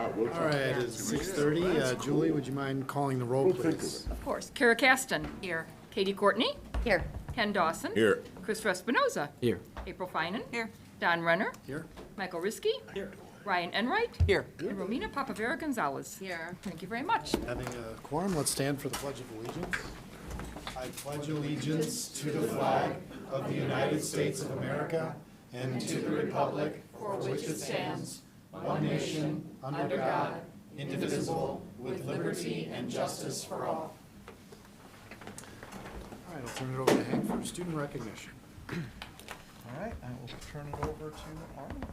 All right, it's 6:30. Julie, would you mind calling the roll, please? Of course. Kara Caston. Here. Katie Courtney. Here. Ken Dawson. Here. Chris Espinoza. Here. April Finan. Here. Don Renner. Here. Michael Riskey. Here. Ryan Enright. Here. And Romina Papavera Gonzalez. Here. Thank you very much. Having a quorum, let's stand for the Pledge of Allegiance. I pledge allegiance to the flag of the United States of America and to the republic for which it stands, one nation, under God, indivisible, with liberty and justice for all. All right, I'll turn it over to Hank for student recognition. All right, I will turn it over to Arnold.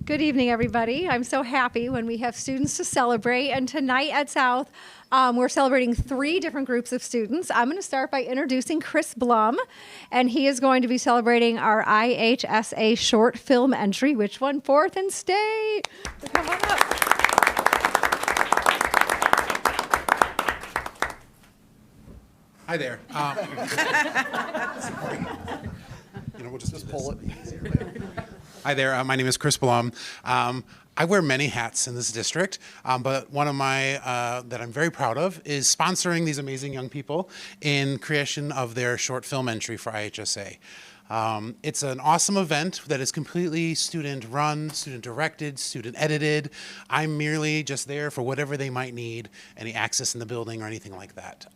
Good evening, everybody. I'm so happy when we have students to celebrate. And tonight at South, we're celebrating 3 different groups of students. I'm going to start by introducing Chris Blum, and he is going to be celebrating our IHSA short film entry, which won 4th in state. Come on up. Hi there. We'll just pull it. Hi there. My name is Chris Blum. I wear many hats in this district, but one of my that I'm very proud of is sponsoring these amazing young people in creation of their short film entry for IHSA. It's an awesome event that is completely student-run, student-directed, student-edited. I'm merely just there for whatever they might need, any access in the building or anything like that.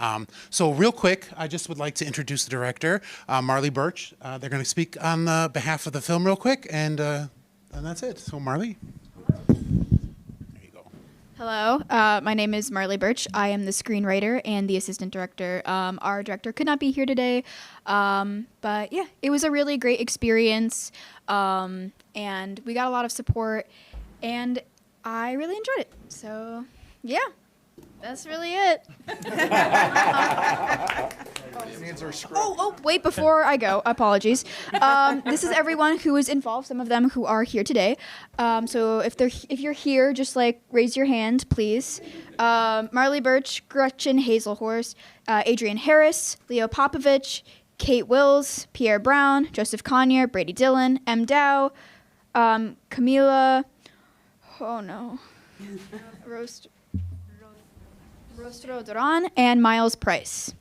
So real quick, I just would like to introduce the director, Marley Birch. They're going to speak on the behalf of the film real quick, and that's it. So Marley. There you go. Hello, my name is Marley Birch. I am the screenwriter and the assistant director. Our director could not be here today, but yeah, it was a really great experience, and we got a lot of support, and I really enjoyed it. So, yeah, that's really it. Wait, before I go, apologies. This is everyone who is involved, some of them who are here today. So if you're here, just like raise your hand, please. Marley Birch, Gretchen Hazelhorst, Adrian Harris, Leo Popovich, Kate Wills, Pierre Brown, Joseph Conyer, Brady Dillon, M. Dow, Camila, Rostro Duran, and Miles Price.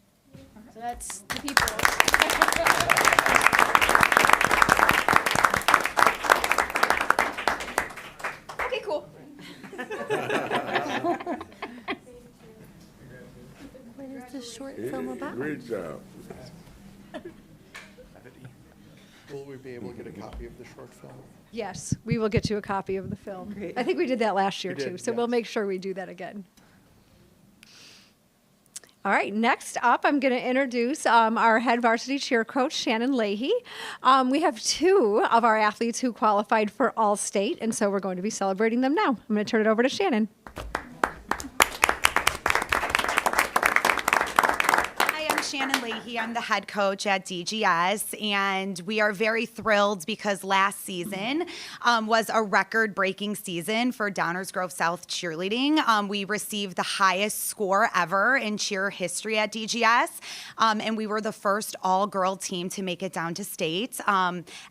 So that's the people. Okay, cool. What is this short film about? Great job. Will we be able to get a copy of the short film? Yes, we will get you a copy of the film. Great. I think we did that last year, We did, too, so yes. we'll make sure we do that again. All right, next up, I'm going to introduce our head varsity cheer coach, Shannon Leahy. We have 2 of our athletes who qualified for All-State, and so we're going to be celebrating them now. I'm going to turn it over to Shannon. Hi, I'm Shannon Leahy. I'm the head coach at DGS, and we are very thrilled because last season was a record-breaking season for Downers Grove South cheerleading. We received the highest score ever in cheer history at DGS, and we were the first all-girl team to make it down to state,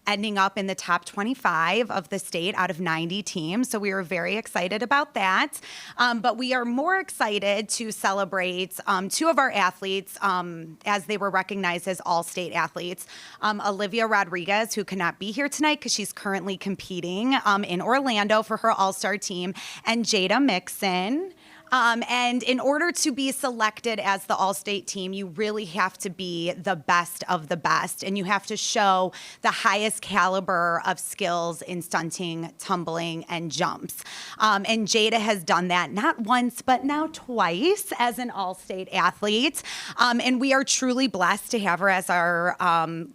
ending up in the top 25 of the state out of 90 teams. So we were very excited about that. But we are more excited to celebrate 2 of our athletes as they were recognized as all-state athletes. Olivia Rodriguez, who cannot be here tonight because she's currently competing in Orlando for her all-star team, and Jada Mixon. And in order to be selected as the all-state team, you really have to be the best of the best, and you have to show the highest caliber of skills in stunting, tumbling, and jumps. And Jada has done that not once, but now twice as an all-state athlete. And we are truly blessed to have her as our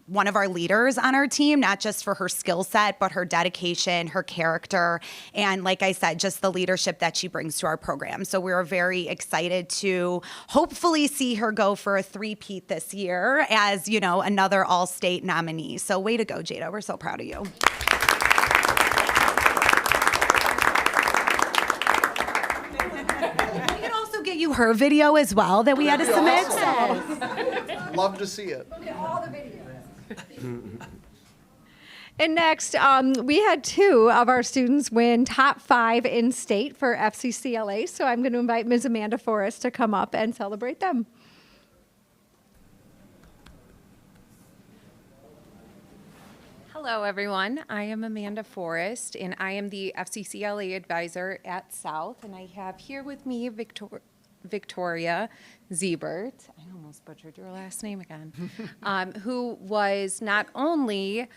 one of our leaders on our team, not just for her skill set, but her dedication, her character, and like I said, just the leadership that she brings to our program. So we're very excited to hopefully see her go for a 3-peat this year as, you know, another all-state nominee. So way to go, Jada. We're so proud of you. We can also get you her video as well that we had to submit. Love to see it. All the videos. And next, we had 2 of our students win top 5 in state for FCCLA. So I'm going to invite Ms. Amanda Forrest to come up and celebrate them. Hello, everyone. I am Amanda Forrest, and I am the FCCLA advisor at South. And I have here with me Victoria Ziebert. I almost butchered your last name again. Who was not only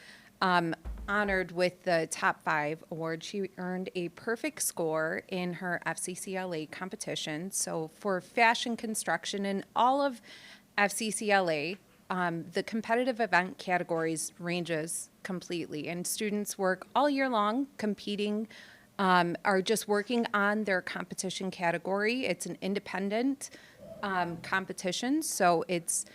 honored with the Top 5 award, she earned a perfect score in her FCCLA competition. So for fashion construction and all of FCCLA, the competitive event categories ranges completely, and students work all year long competing, are just working on their competition category. It's an independent competition, so it's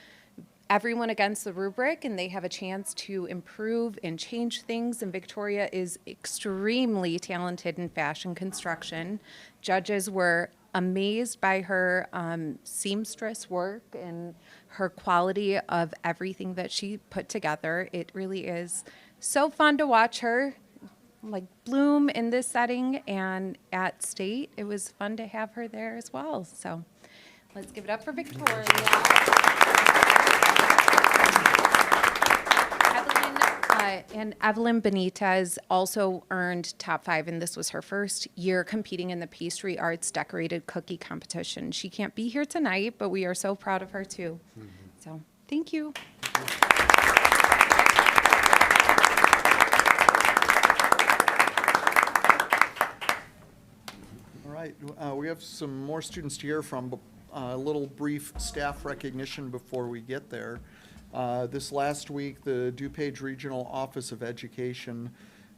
everyone against the rubric, and they have a chance to improve and change things. And Victoria is extremely talented in fashion construction. Judges were amazed by her seamstress work and her quality of everything that she put together. It really is so fun to watch her like bloom in this setting, and at state it was fun to have her there as well. So let's give it up for Victoria. And Evelyn Benitez also earned top 5, and this was her first year competing in the Pastry Arts Decorated Cookie Competition. She can't be here tonight, but we are so proud of her too. So thank you. All right, we have some more students to hear from, but a little brief staff recognition before we get there. This last week, the DuPage Regional Office of Education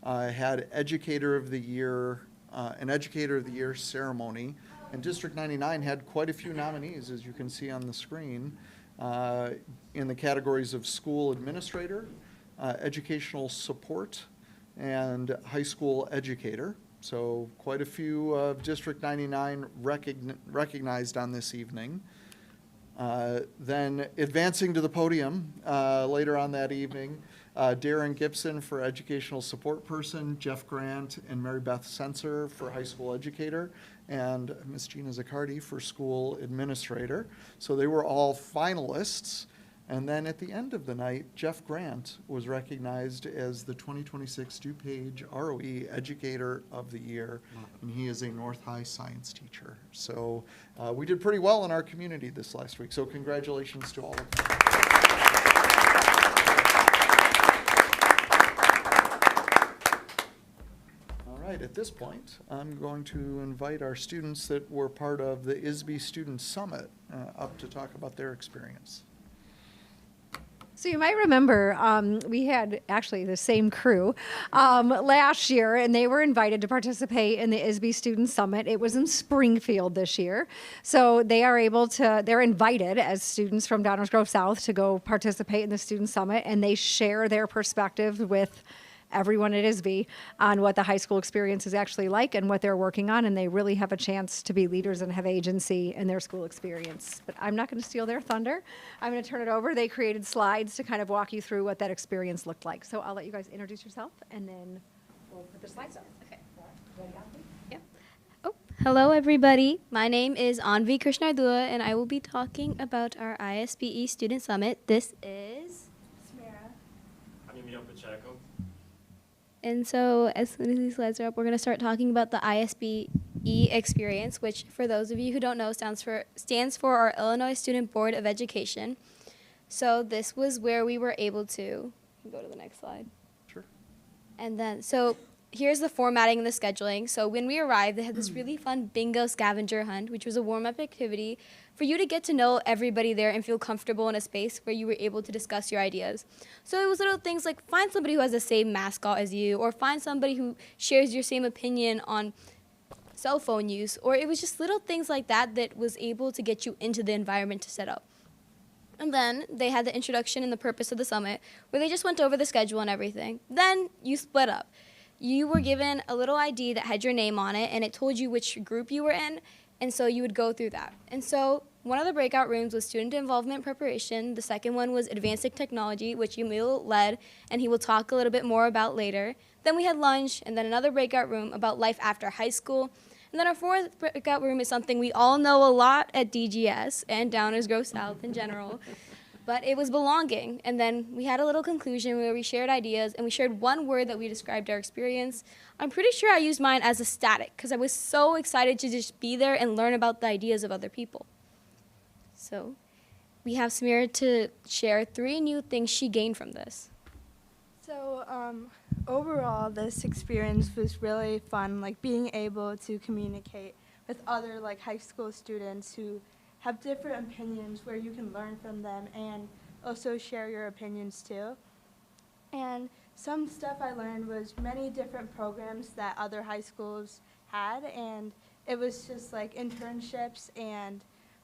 had Educator of the Year, an Educator of the Year ceremony, and District 99 had quite a few nominees, as you can see on the screen, in the categories of School Administrator, Educational Support, and High School Educator. So quite a few of District 99 recognized on this evening. Then advancing to the podium later on that evening, Darren Gibson for Educational Support Person, Jeff Grant and Mary Beth Sensor for High School Educator, and Ms. Gina Zaccardi for School Administrator. So they were all finalists. And then at the end of the night, Jeff Grant was recognized as the 2026 DuPage ROE Educator of the Year, and he is a North High science teacher. So we did pretty well in our community this last week, so congratulations to all of them. All right, at this point, I'm going to invite our students that were part of the ISB Student Summit up to talk about their experience. So you might remember we had actually the same crew last year, and they were invited to participate in the ISB Student Summit. It was in Springfield this year. So they're invited as students from Downers Grove South to go participate in the Student Summit, and they share their perspective with everyone at ISB on what the high school experience is actually like and what they're working on, and they really have a chance to be leaders and have agency in their school experience. But I'm not going to steal their thunder. I'm going to turn it over. They created slides to kind of walk you through what that experience looked like. So I'll let you guys introduce yourself, and then we'll put the slides up. Okay. Yep. Oh, hello everybody. My name is Anvi Krishnardua, and I will be talking about our ISBE Student Summit. This is And so as soon as these slides are up, we're going to start talking about the ISBE experience, which for those of you who don't know stands for our Illinois Student Board of Education. So this was where we were able to go to the next slide. Sure. And then, so here's the formatting and the scheduling. So when we arrived, they had this really fun bingo scavenger hunt, which was a warm-up activity for you to get to know everybody there and feel comfortable in a space where you were able to discuss your ideas. So it was little things like find somebody who has the same mascot as you, or find somebody who shares your same opinion on cell phone use, or it was just little things like that that was able to get you into the environment to set up. And then they had the introduction and the purpose of the summit, where they just went over the schedule and everything. Then you split up. You were given a little ID that had your name on it, and it told you which group you were in, and so you would go through that. And so one of the breakout rooms was student involvement preparation. The second one was advancing technology, which Emil led, and he will talk a little bit more about later. Then we had lunch, and then another breakout room about life after high school. And then our fourth breakout room is something we all know a lot at DGS and Downers Grove South in general, but it was belonging. And then we had a little conclusion where we shared ideas, and we shared one word that we described our experience. I'm pretty sure I used mine as ecstatic, because I was so excited to just be there and learn about the ideas of other people. So we have Samira to share 3 new things she gained from this. So overall, this experience was really fun, like being able to communicate with other like high school students who have different opinions where you can learn from them and also share your opinions too. And some stuff I learned was many different programs that other high schools had, and it was just like internships and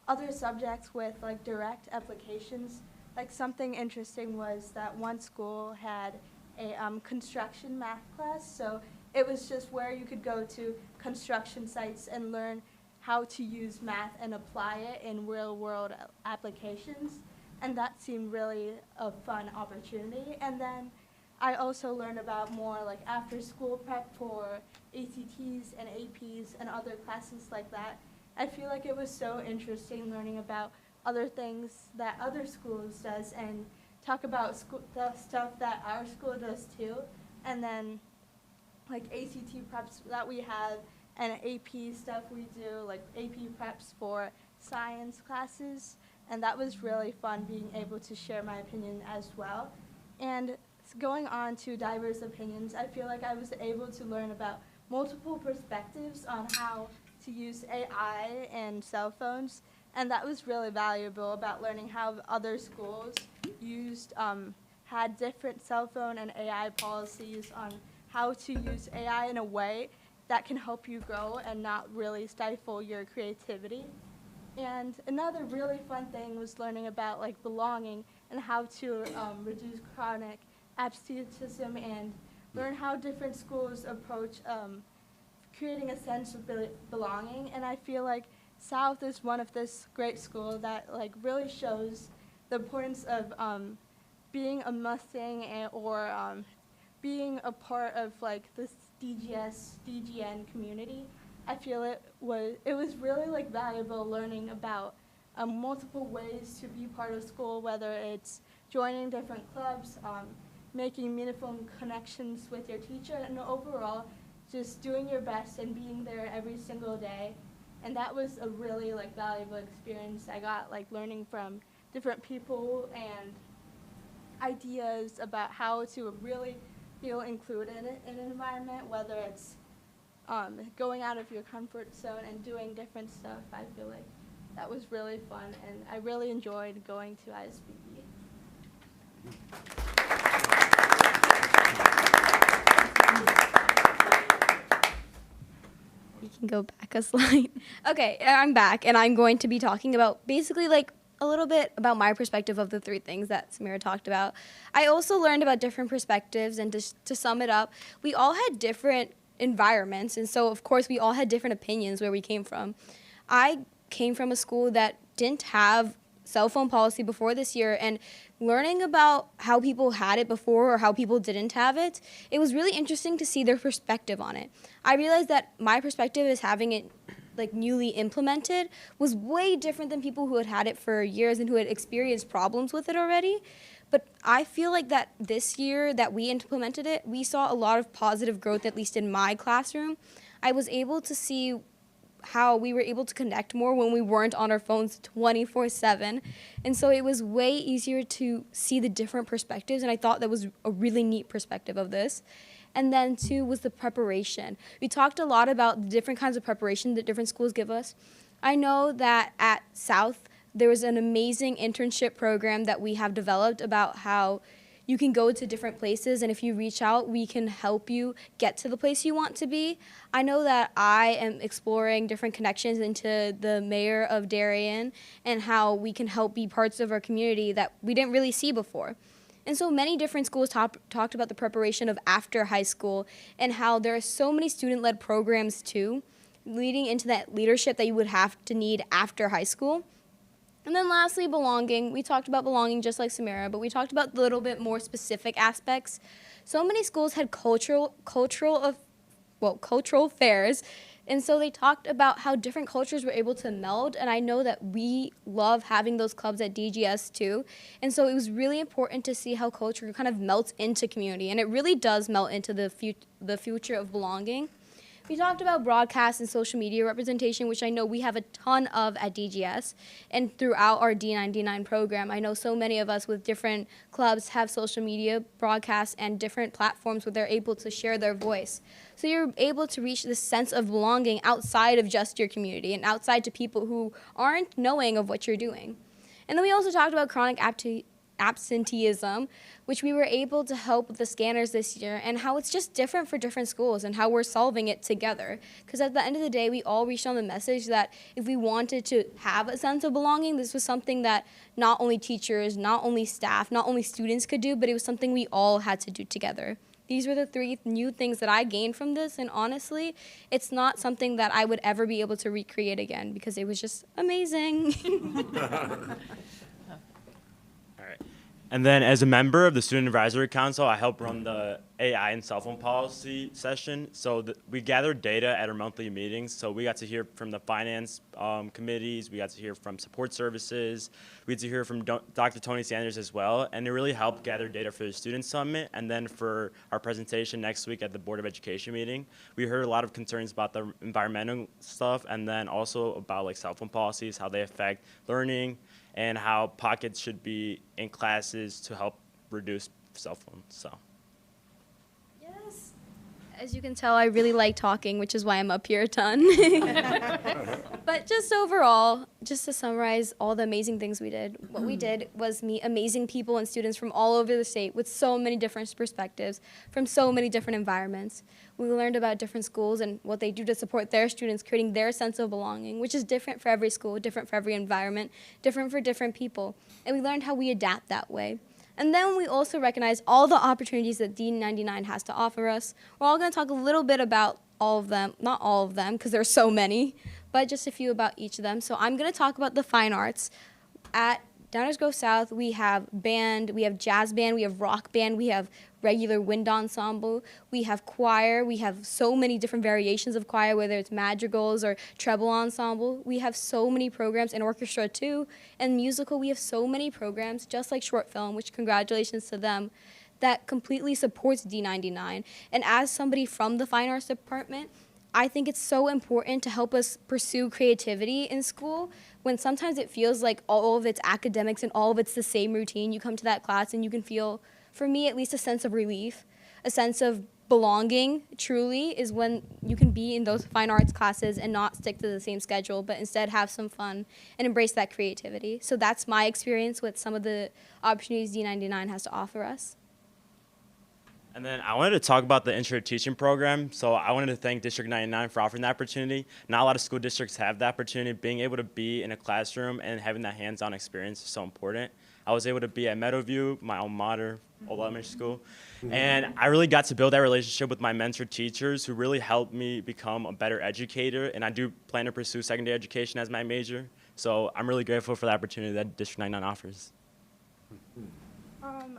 other subjects with like direct applications. Like something interesting was that one school had a construction math class, so it was just where you could go to construction sites and learn how to use math and apply it in real-world applications, and that seemed really a fun opportunity. And then I also learned about more like after-school prep for ACTs and APs and other classes like that. I feel like it was so interesting learning about other things that other schools does and talk about the stuff that our school does too, and then like ACT preps that we have and AP stuff we do, like AP preps for science classes, and that was really fun being able to share my opinion as well. And going on to diverse opinions, I feel like I was able to learn about multiple perspectives on how to use AI and cell phones, and that was really valuable about learning how other schools had different cell phone and AI policies on how to use AI in a way that can help you grow and not really stifle your creativity. And another really fun thing was learning about like belonging and how to reduce chronic absenteeism and learn how different schools approach creating a sense of belonging. And I feel like South is one of this great school that like really shows the importance of being a Mustang or being a part of like this DGN community. I feel it was really like valuable learning about multiple ways to be part of school, whether it's joining different clubs, making meaningful connections with your teacher, and overall just doing your best and being there every single day. And that was a really like valuable experience. I got like learning from different people and ideas about how to really feel included in an environment, whether it's going out of your comfort zone and doing different stuff. I feel like that was really fun, and I really enjoyed going to ISBE. You can go back a slide. Okay, I'm back, and I'm going to be talking about basically like a little bit about my perspective of the 3 things that Samira talked about. I also learned about different perspectives, and to sum it up, we all had different environments, and so of course we all had different opinions where we came from. I came from a school that didn't have cell phone policy before this year, and learning about how people had it before or how people didn't have it, it was really interesting to see their perspective on it. I realized that my perspective as having it like newly implemented was way different than people who had had it for years and who had experienced problems with it already. But I feel like that this year that we implemented it, we saw a lot of positive growth, at least in my classroom. I was able to see how we were able to connect more when we weren't on our phones 24/7. And so it was way easier to see the different perspectives, and I thought that was a really neat perspective of this. And then 2 was the preparation. We talked a lot about the different kinds of preparation that different schools give us. I know that at South, there was an amazing internship program that we have developed about how you can go to different places, and if you reach out, we can help you get to the place you want to be. I know that I am exploring different connections into the mayor of Darien and how we can help be parts of our community that we didn't really see before. And so many different schools talked about the preparation of after high school and how there are so many student-led programs too, leading into that leadership that you would have to need after high school. And then lastly, belonging. We talked about belonging just like Samara, but we talked about a little bit more specific aspects. So many schools had cultural fairs, and so they talked about how different cultures were able to meld, and I know that we love having those clubs at DGS too. And so it was really important to see how culture kind of melts into community, and it really does melt into the future of belonging. We talked about broadcast and social media representation, which I know we have a ton of at DGS. And throughout our D99 program, I know so many of us with different clubs have social media broadcasts and different platforms where they're able to share their voice. So you're able to reach this sense of belonging outside of just your community and outside to people who aren't knowing of what you're doing. And then we also talked about chronic absenteeism, which we were able to help with the scanners this year, and how it's just different for different schools and how we're solving it together. Because at the end of the day, we all reached on the message that if we wanted to have a sense of belonging, this was something that not only teachers, not only staff, not only students could do, but it was something we all had to do together. These were the 3 new things that I gained from this, and honestly, it's not something that I would ever be able to recreate again because it was just amazing. And then as a member of the Student Advisory Council, I help run the AI and cell phone policy session. So we gathered data at our monthly meetings. So we got to hear from the finance committees. We got to hear from support services. We got to hear from Dr. Tony Sanders as well. And it really helped gather data for the Student Summit. And then for our presentation next week at the Board of Education meeting, we heard a lot of concerns about the environmental stuff and then also about like cell phone policies, how they affect learning, and how pockets should be in classes to help reduce cell phones. So. Yes. As you can tell, I really like talking, which is why I'm up here a ton. But just overall, just to summarize all the amazing things we did, what we did was meet amazing people and students from all over the state with so many different perspectives, from so many different environments. We learned about different schools and what they do to support their students, creating their sense of belonging, which is different for every school, different for every environment, different for different people. And we learned how we adapt that way. And then we also recognize all the opportunities that D99 has to offer us. We're all going to talk a little bit about all of them, not all of them, because there's so many, but just a few about each of them. So I'm going to talk about the fine arts. At Downers Grove South, we have band, we have jazz band, we have rock band, we have regular wind ensemble, we have choir, we have so many different variations of choir, whether it's madrigals or treble ensemble. We have so many programs, and orchestra too, and musical, we have so many programs, just like short film, which congratulations to them, that completely supports D99. And as somebody from the fine arts department, I think it's so important to help us pursue creativity in school when sometimes it feels like all of it's academics and all of it's the same routine. You come to that class and you can feel, for me at least, a sense of relief, a sense of belonging truly is when you can be in those fine arts classes and not stick to the same schedule, but instead have some fun and embrace that creativity. So that's my experience with some of the opportunities D99 has to offer us. And then I wanted to talk about the intro to teaching program. So I wanted to thank District 99 for offering that opportunity. Not a lot of school districts have that opportunity. Being able to be in a classroom and having that hands-on experience is so important. I was able to be at Meadowview, my alma mater, old elementary school. And I really got to build that relationship with my mentor teachers who really helped me become a better educator. And I do plan to pursue secondary education as my major. So I'm really grateful for the opportunity that District 99 offers.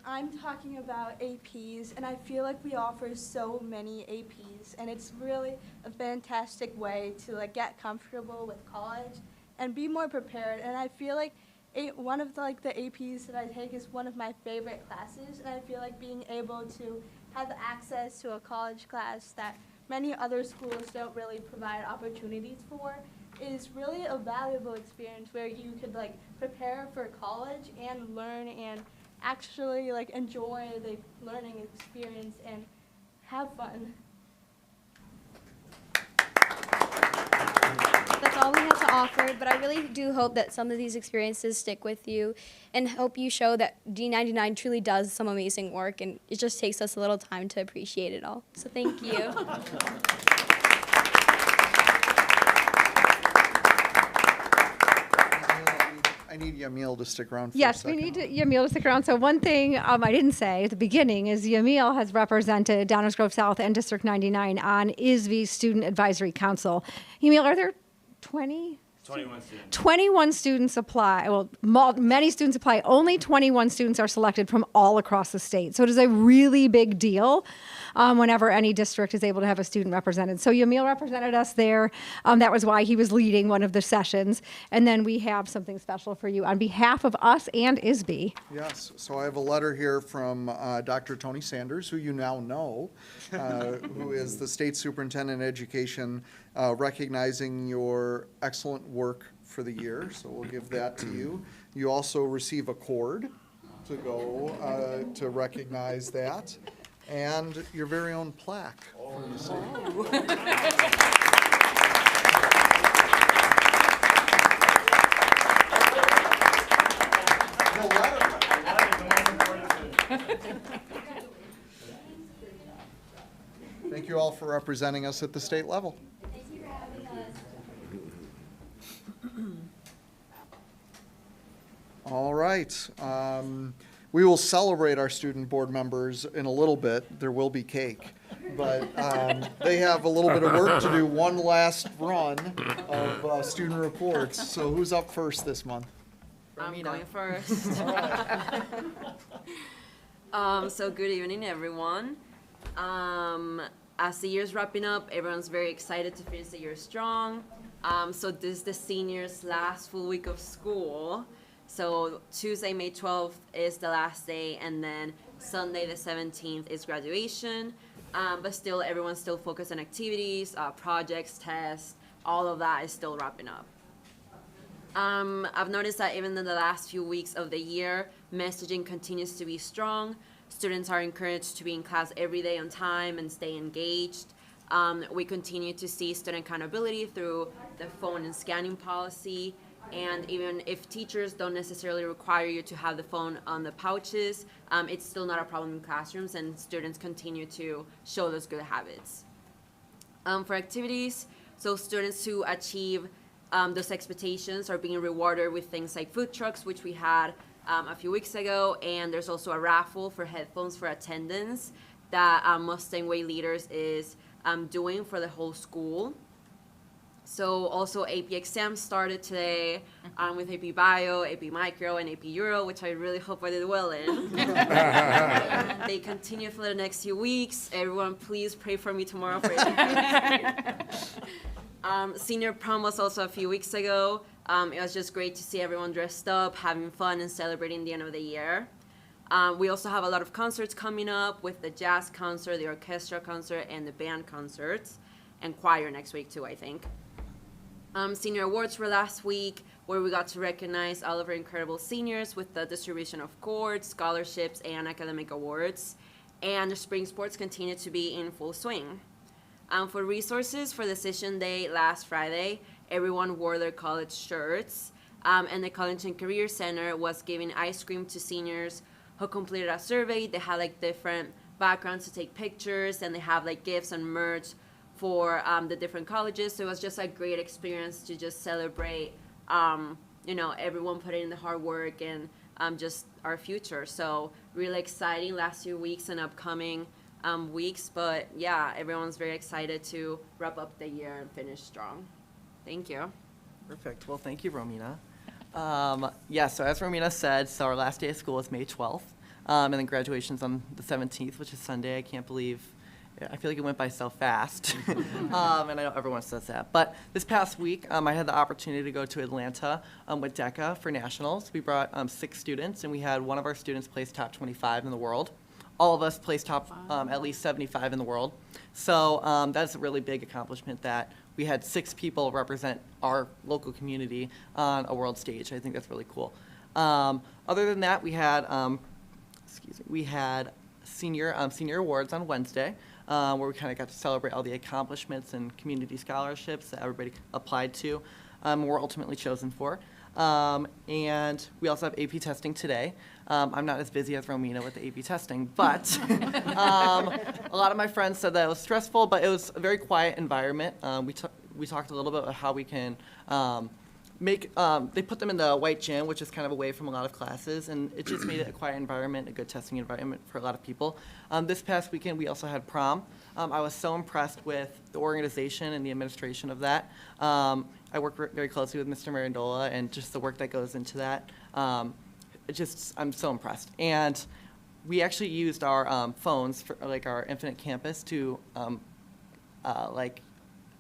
I'm talking about APs, and I feel like we offer so many APs, and it's really a fantastic way to get comfortable with college and be more prepared. And I feel like one of the APs that I take is one of my favorite classes, and I feel like being able to have access to a college class that many other schools don't really provide opportunities for is really a valuable experience where you could prepare for college and learn and actually enjoy the learning experience and have fun. That's all we have to offer, but I really do hope that some of these experiences stick with you and hope you show that D99 truly does some amazing work, and it just takes us a little time to appreciate it all. So thank you. I need Yamil to stick around for a Yes, second. we need Yamil to stick around. So one thing I didn't say at the beginning is Yamil has represented Downers Grove South and District 99 on ISV's Student Advisory Council. Yamil, are there 20 21 students. 21 students apply. Well, many students apply. Only 21 students are selected from all across the state. So it is a really big deal whenever any district is able to have a student represented. So Yamil represented us there. That was why he was leading one of the sessions. And then we have something special for you on behalf of us and ISB. Yes, so I have a letter here from Dr. Tony Sanders, who you now know, who is the State Superintendent of Education, recognizing your excellent work for the year, so we'll give that to you. You also receive a cord to go to recognize that, and your very own plaque from the state. Thank you all for representing us at the state level. All right. We will celebrate our student board members in a little bit. There will be cake. But they have a little bit of work to do, one last run of student reports. So who's up first this month? I'm going first. So good evening, everyone. As the year's wrapping up, everyone's very excited to finish the year strong. So this is the seniors' last full week of school. So Tuesday, May 12th is the last day, and then Sunday, the 17th is graduation. But still, everyone's still focused on activities, projects, tests, all of that is still wrapping up. I've noticed that even in the last few weeks of the year, messaging continues to be strong. Students are encouraged to be in class every day on time and stay engaged. We continue to see student accountability through the phone and scanning policy. And even if teachers don't necessarily require you to have the phone on the pouches, it's still not a problem in classrooms, and students continue to show those good habits. For activities, so students who achieve those expectations are being rewarded with things like food trucks, which we had a few weeks ago, and there's also a raffle for headphones for attendance that Mustang Way Leaders is doing for the whole school. So also AP exams started today with AP Bio, AP Micro, and AP Euro, which I really hope I did well in. They continue for the next few weeks. Everyone, please pray for me tomorrow for AP. Senior prom was also a few weeks ago. It was just great to see everyone dressed up, having fun, and celebrating the end of the year. We also have a lot of concerts coming up with the jazz concert, the orchestra concert, and the band concerts, and choir next week too, I think. Senior awards were last week, where we got to recognize all of our incredible seniors with the distribution of awards, scholarships, and academic awards. And the spring sports continue to be in full swing. For resources for Decision Day last Friday, everyone wore their college shirts, and the College and Career Center was giving ice cream to seniors who completed a survey. They had like different backgrounds to take pictures, and they have like gifts and merch for the different colleges. So it was just a great experience to just celebrate, everyone putting in the hard work and just our future. So really exciting last few weeks and upcoming weeks. But yeah, everyone's very excited to wrap up the year and finish strong. Thank you. Perfect. Well, thank you, Romina. So as Romina said, so our last day of school is May 12th, and then graduation's on the 17th, which is Sunday. I can't believe, I feel like it went by so fast, and I know everyone says that. But this past week, I had the opportunity to go to Atlanta with DECA for nationals. We brought 6 students, and we had one of our students place top 25 in the world. All of us placed top at least 75 in the world. So that's a really big accomplishment that we had 6 people represent our local community on a world stage. I think that's really cool. Other than that, we had senior awards on Wednesday, where we kind of got to celebrate all the accomplishments and community scholarships that everybody applied to, were ultimately chosen for. And we also have AP testing today. I'm not as busy as Romina with the AP testing, but a lot of my friends said that it was stressful, but it was a very quiet environment. We talked a little bit about how we can they put them in the white gym, which is kind of away from a lot of classes, and it just made it a quiet environment, a good testing environment for a lot of people. This past weekend, we also had prom. I was so impressed with the organization and the administration of that. I work very closely with Mr. Mirandola, and just the work that goes into that, I'm so impressed. And we actually used our phones for like our Infinite Campus to like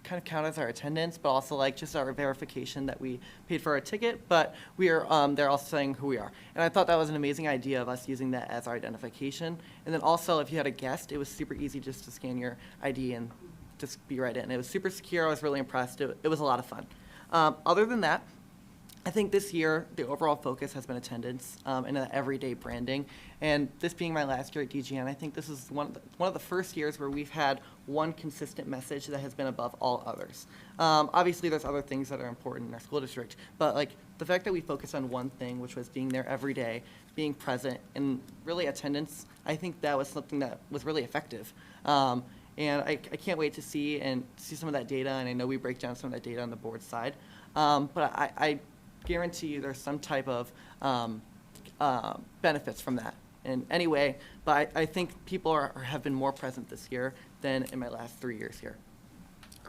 kind of count as our attendance, but also like just our verification that we paid for our ticket, but we are they're also saying who we are. And I thought that was an amazing idea of us using that as our identification. And then also if you had a guest, it was super easy just to scan your ID and just be right in. It was super secure. I was really impressed. It was a lot of fun. Other than that, I think this year, the overall focus has been attendance and everyday branding. And this being my last year at DGN, I think this is one of the first years where we've had one consistent message that has been above all others. Obviously, there's other things that are important in our school district, but like the fact that we focused on one thing, which was being there every day, being present, and really attendance, I think that was something that was really effective. And I can't wait to see some of that data, and I know we break down some of that data on the board side. But I guarantee you there's some type of benefits from that in any way, but I think people have been more present this year than in my last 3 years here.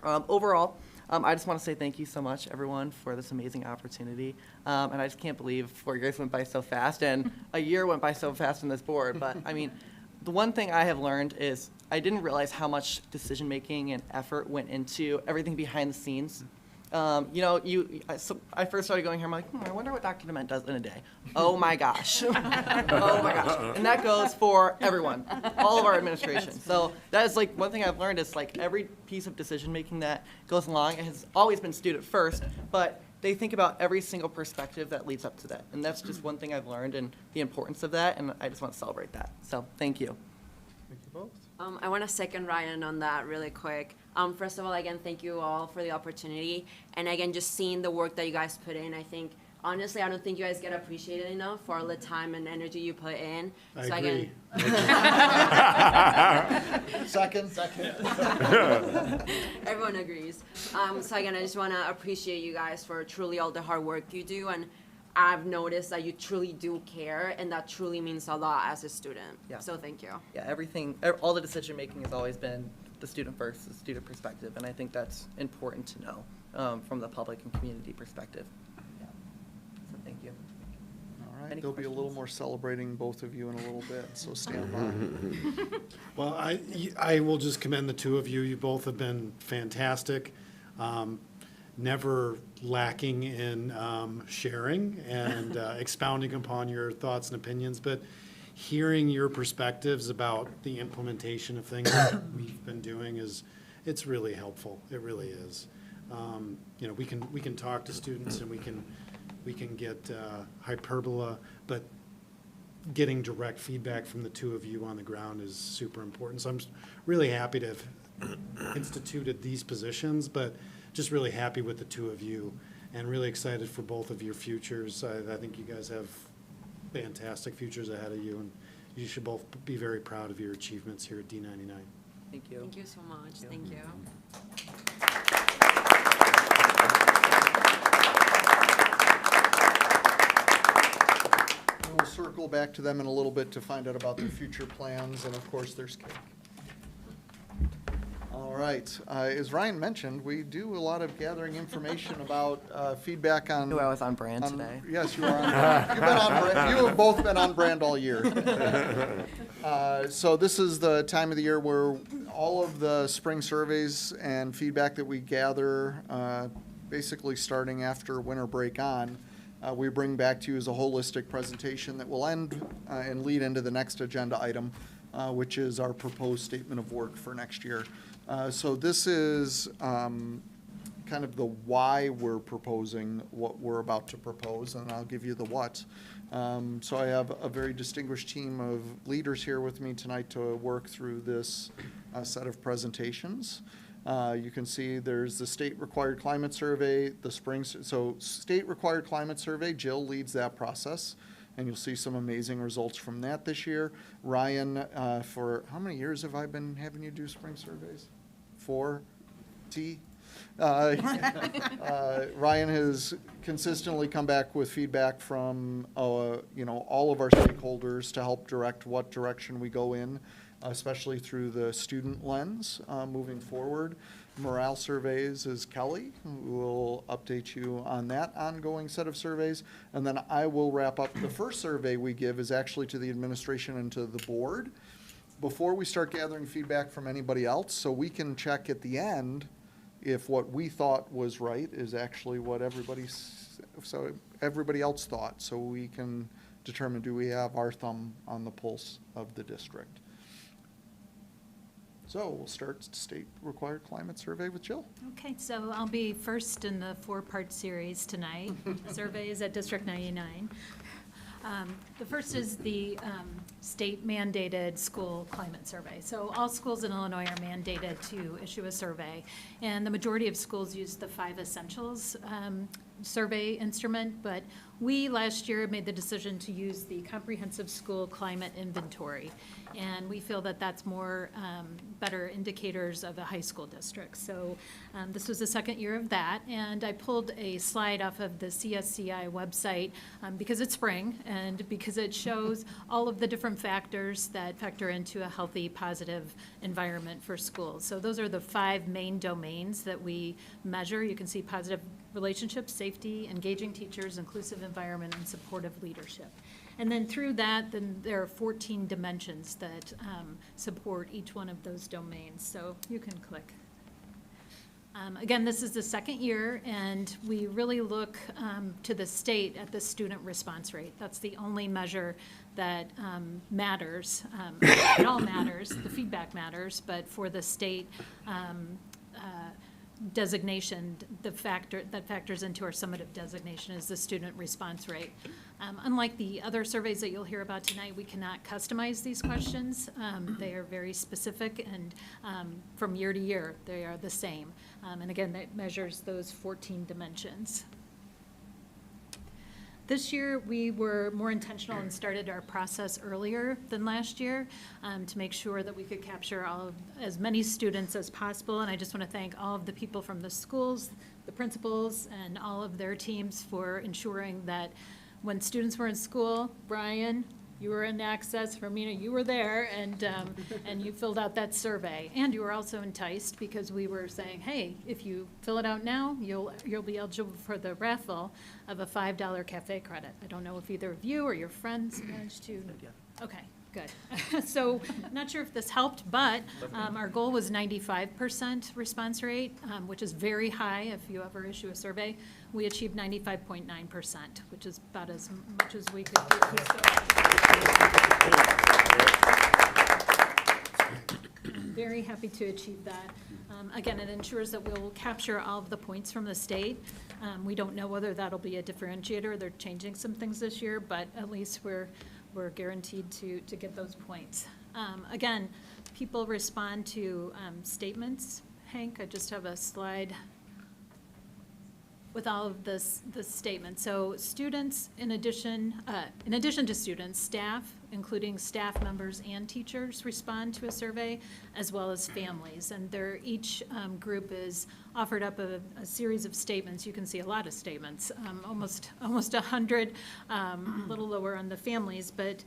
Overall, I just want to say thank you so much, everyone, for this amazing opportunity. And I just can't believe 4 years went by so fast, and a year went by so fast on this board. But I mean, the one thing I have learned is I didn't realize how much decision-making and effort went into everything behind the scenes. I first started going here, I'm like, I wonder what Dr. Dement does in a day. Oh my gosh. Oh my gosh. And that goes for everyone, all of our administration. So that is like one thing I've learned is like every piece of decision making that goes along, it has always been student first, but they think about every single perspective that leads up to that. And that's just one thing I've learned and the importance of that, and I just want to celebrate that. So thank you. Thank you both. I want to second Ryan on that really quick. First of all, again, thank you all for the opportunity. And again, just seeing the work that you guys put in, I think, honestly, I don't think you guys get appreciated enough for all the time and energy you put in. I agree. Second. Everyone agrees. So again, I just want to appreciate you guys for truly all the hard work you do. And I've noticed that you truly do care, and that truly means a lot as a student. Yeah. So thank you. Yeah, all the decision making has always been the student first, the student perspective, and I think that's important to know from the public and community perspective. Yeah. So thank you. All right, Any there'll be a little questions? more celebrating both of you in a little bit, so stand by. Well, I will just commend the two of you. You both have been fantastic. Never lacking in sharing and expounding upon your thoughts and opinions, but hearing your perspectives about the implementation of things that we've been doing it's really helpful. It really is. We can talk to students and we can get hyperbola, but getting direct feedback from the two of you on the ground is super important. So I'm really happy to have instituted these positions, but just really happy with the two of you and really excited for both of your futures. I think you guys have fantastic futures ahead of you, and you should both be very proud of your achievements here at D99. Thank you. Thank you so much. Thank you. And we'll circle back to them in a little bit to find out about their future plans, and of course, there's cake. All right, as Ryan mentioned, we do a lot of gathering information about feedback on. Knew I was on brand today. Yes, you are on brand. You've been on brand. You have both been on brand all year. So this is the time of the year where all of the spring surveys and feedback that we gather, basically starting after winter break on, we bring back to you as a holistic presentation that will end and lead into the next agenda item, which is our proposed statement of work for next year. So this is kind of the why we're proposing what we're about to propose, and I'll give you the what. So I have a very distinguished team of leaders here with me tonight to work through this set of presentations. You can see there's the state-required climate survey, so state-required climate survey, Jill leads that process, and you'll see some amazing results from that this year. Ryan, for how many years have I been having you do spring surveys? 4? Ryan has consistently come back with feedback from all of our stakeholders to help direct what direction we go in, especially through the student lens moving forward. morale surveys is Kelly, who will update you on that ongoing set of surveys. And then I will wrap up. The first survey we give is actually to the administration and to the board before we start gathering feedback from anybody else, so we can check at the end if what we thought was right is actually what everybody else thought, so we can determine, do we have our thumb on the pulse of the district. So we'll start state required climate survey with Jill. Okay, so I'll be first in the 4-part series tonight. Survey is at District 99. The first is the state mandated school climate survey. So all schools in Illinois are mandated to issue a survey, and the majority of schools use the 5 essentials survey instrument, but we last year made the decision to use the comprehensive school climate inventory, and we feel that that's more better indicators of a high school district. So this was the second year of that, and I pulled a slide off of the CSCI website because it's spring and because it shows all of the different factors that factor into a healthy, positive environment for schools. So those are the 5 main domains that we measure. You can see positive relationships, safety, engaging teachers, inclusive environment, and supportive leadership. And then through that, then there are 14 dimensions that support each one of those domains. So you can click. Again, this is the second year, and we really look to the state at the student response rate. That's the only measure that matters. It all matters, the feedback matters, but for the state designation, the factor that factors into our summative designation is the student response rate. Unlike the other surveys that you'll hear about tonight, we cannot customize these questions. They are very specific, and from year to year, they are the same. And again, that measures those 14 dimensions. This year, we were more intentional and started our process earlier than last year to make sure that we could capture as many students as possible. And I just want to thank all of the people from the schools, the principals, and all of their teams for ensuring that when students were in school, Brian, you were in Access, Romina, you were there, and you filled out that survey. And you were also enticed because we were saying, hey, if you fill it out now, you'll be eligible for the raffle of a $5 cafe credit. I don't know if either of you or your friends managed to. Okay, good. So not sure if this helped, but our goal was 95% response rate, which is very high if you ever issue a survey. We achieved 95.9%, which is about as much as we could Very happy to achieve that. Again, it ensures that we'll capture all of the points from the state. We don't know whether that'll be a differentiator. They're changing some things this year, but at least we're guaranteed to get those points. Again, people respond to statements. Hank, I just have a slide with all of the statements. So students, in addition to students, staff, including staff members and teachers, respond to a survey, as well as families. And each group is offered up a series of statements. You can see a lot of statements, almost 100, a little lower on the families, but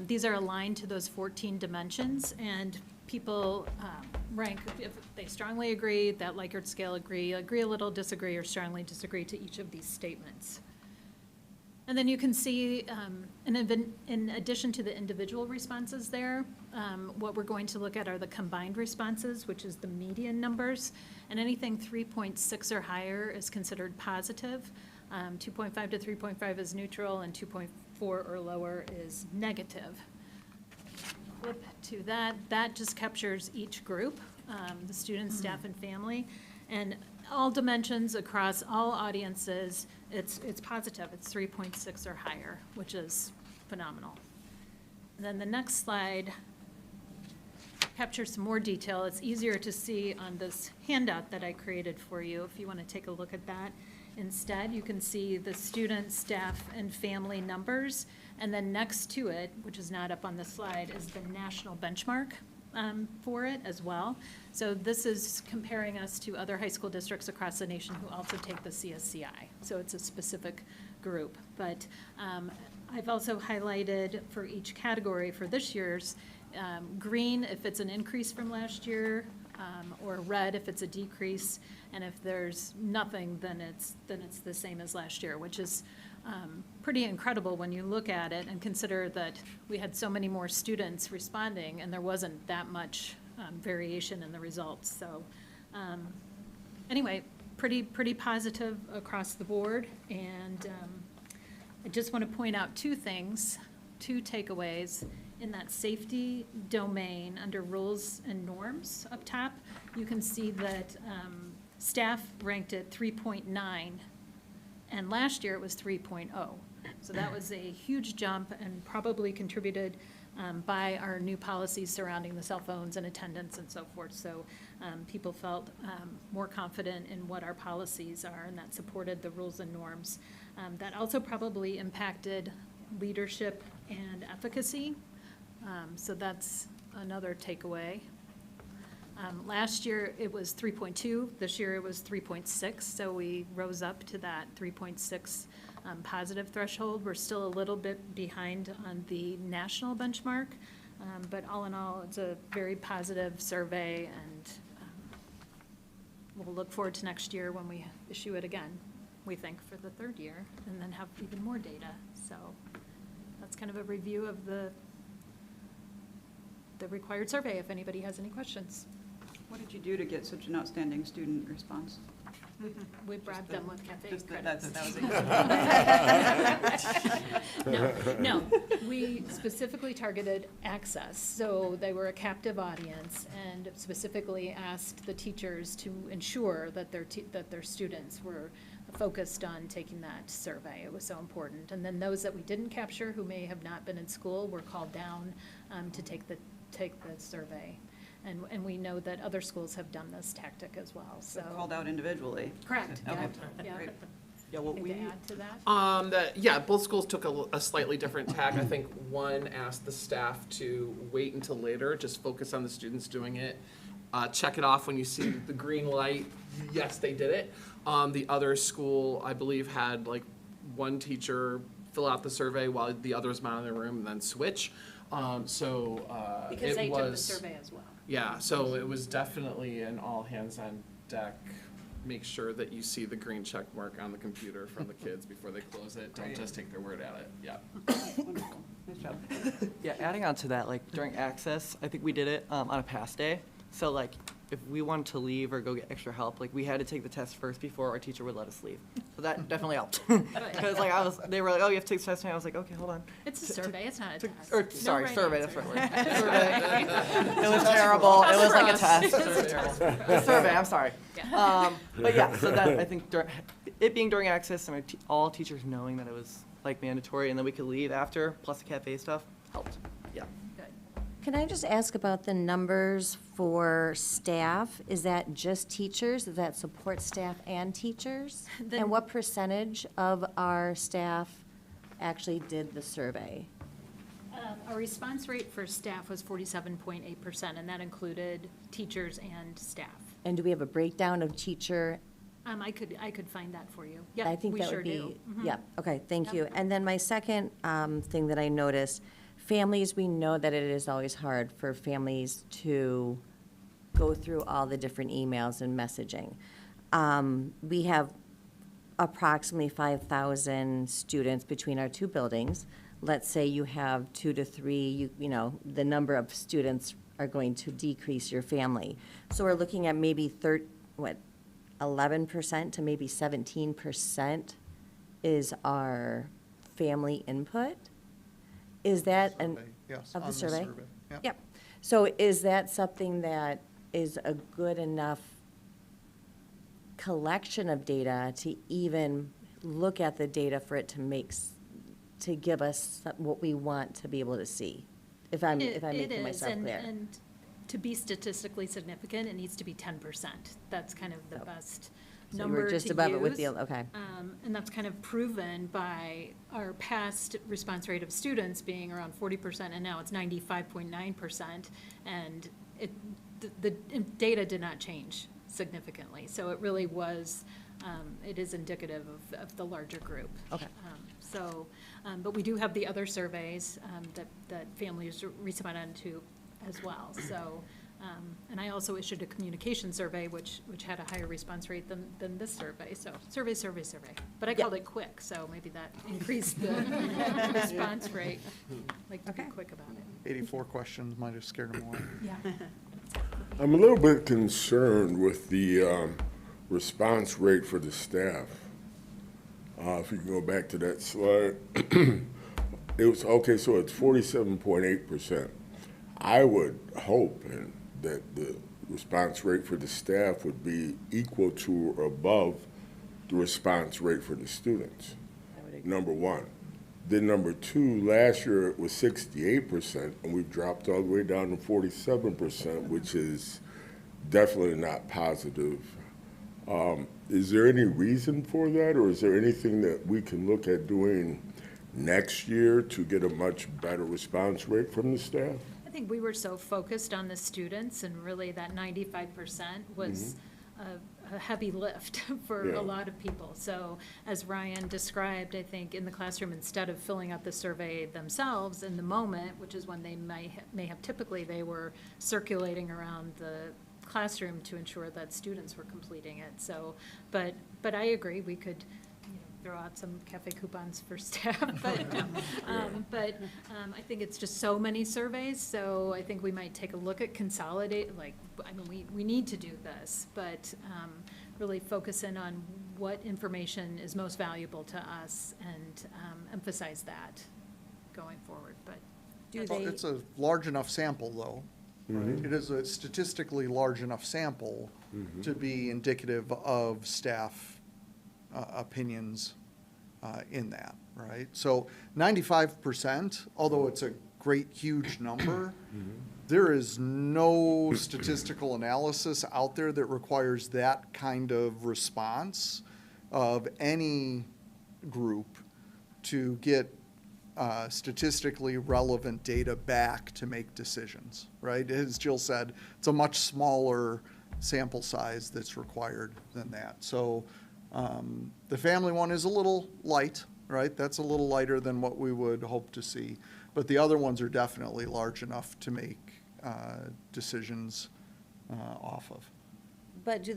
these are aligned to those 14 dimensions, and people rank if they strongly agree, that Likert scale agree a little, disagree, or strongly disagree to each of these statements. And then you can see, in addition to the individual responses there, what we're going to look at are the combined responses, which is the median numbers. And anything 3.6 or higher is considered positive. 2.5 to 3.5 is neutral, and 2.4 or lower is negative. Flip to that just captures each group, the students, staff, and family. And all dimensions across all audiences, it's positive. It's 3.6 or higher, which is phenomenal. And then the next slide captures some more detail. It's easier to see on this handout that I created for you if you want to take a look at that. Instead, you can see the student, staff, and family numbers, and then next to it, which is not up on the slide, is the national benchmark for it as well. So this is comparing us to other high school districts across the nation who also take the CSCI. So it's a specific group. But I've also highlighted for each category for this year's green if it's an increase from last year, or red if it's a decrease, and if there's nothing, then it's the same as last year, which is pretty incredible when you look at it and consider that we had so many more students responding and there wasn't that much variation in the results. So anyway, pretty positive across the board. And I just want to point out two takeaways. In that safety domain, under rules and norms up top, you can see that staff ranked at 3.9, and last year it was 3.0. So that was a huge jump and probably contributed by our new policies surrounding the cell phones and attendance and so forth. So people felt more confident in what our policies are, and that supported the rules and norms. That also probably impacted leadership and efficacy. So that's another takeaway. Last year it was 3.2, this year it was 3.6, so we rose up to that 3.6 positive threshold. We're still a little bit behind on the national benchmark, but all in all, it's a very positive survey, and we'll look forward to next year when we issue it again, we think, for the third year, and then have even more data. So that's kind of a review of the required survey, if anybody has any questions. What did you do to get such an outstanding student response? We bribed them with cafe credits. No, we specifically targeted access. So they were a captive audience and specifically asked the teachers to ensure that their students were focused on taking that survey. It was so important. And then those that we didn't capture, who may have not been in school, were called down to take the survey. And we know that other schools have done this tactic as well, so. Called out individually. Correct, Okay. yeah. Great. Yeah, what Anything we, to add to that? yeah, both schools took a slightly different tack. I think one asked the staff to wait until later, just focus on the students doing it. Check it off when you see the green light. Yes, they did it. The other school, I believe, had like one teacher fill out the survey while the others went out of the room and then switch. Because it they was, took the survey as well. Yeah, so it was definitely an all hands on deck. Make sure that you see the green check mark on the computer from the kids before they close it. Don't just take their word at it. Yeah. Wonderful. Nice job. Yeah, adding on to that, like during access, I think we did it on a pass day. So like if we wanted to leave or go get extra help, like we had to take the test first before our teacher would let us leave. So that definitely helped. Because like they were like, oh, you have to take the test, and I was like, okay, hold on. It's a survey, it's not a test. Or No sorry, right survey. answer. That's right. Survey. It was terrible. It was like a test. It was terrible. A survey. I'm sorry. Yeah. But yeah, so that I think it being during access and all teachers knowing that it was like mandatory, and then we could leave after, plus the cafe stuff helped. Yeah. Can I just ask about the numbers for staff? Is that just teachers? Is that support staff and teachers? And what percentage of our staff actually did the survey? Our response rate for staff was 47.8%, and that included teachers and staff. And do we have a breakdown of teacher? I could find that for you. Yeah, I think we that sure would be, do. Mhm. yeah, okay, thank Yep. you. And then my second thing that I noticed, families, we know that it is always hard for families to go through all the different emails and messaging. We have approximately 5,000 students between our two buildings. Let's say you have 2 to 3, you know, the number of students are going to decrease your family. So we're looking at maybe 11% to maybe 17% is our family input. Is that Survey, yes, of on the survey? Yep. Yep. So is that something that is a good enough collection of data to even look at the data for it to give us what we want to be able to see? If I'm making myself clear. And to be statistically significant, it needs to be 10%. That's kind of the best So you number to were use. just above it with the, okay. And that's kind of proven by our past response rate of students being around 40%, and now it's 95.9%. And the data did not change significantly. So it really was, it is indicative of the larger group. Okay. But we do have the other surveys that families responded to as well. So And I also issued a communication survey, which had a higher response rate than this survey. So survey. But I called it quick, so maybe that increased the response rate. Like to be quick about it. 84 questions might have scared them away. Yeah. I'm a little bit concerned with the response rate for the staff. If you can go back to that slide. It was, okay, so it's 47.8%. I would hope that the response rate for the staff would be equal to or above the response rate for the students, number one. Then number two, last year it was 68%, and we've dropped all the way down to 47%, which is definitely not positive. Is there any reason for that, or is there anything that we can look at doing next year to get a much better response rate from the staff? I think we were so focused on the students, and really that 95% was a heavy lift for a lot of people. So as Ryan described, I think in the classroom, instead of filling out the survey themselves in the moment, which is when they may have typically, they were circulating around the classroom to ensure that students were completing it. So, but I agree, we could throw out some cafe coupons for staff, but I think it's just so many surveys, so I think we might take a look at consolidate, like, I mean, we need to do this, but really focus in on what information is most valuable to us and emphasize that going forward, but. It's a large enough sample, though. Right? It is a statistically large enough sample to be indicative of staff opinions in that, right? So 95%, although it's a great, huge number, there is no statistical analysis out there that requires that kind of response of any group to get statistically relevant data back to make decisions, right? As Jill said, it's a much smaller sample size that's required than that. So the family one is a little light, right? That's a little lighter than what we would hope to see. But the other ones are definitely large enough to make decisions off of. But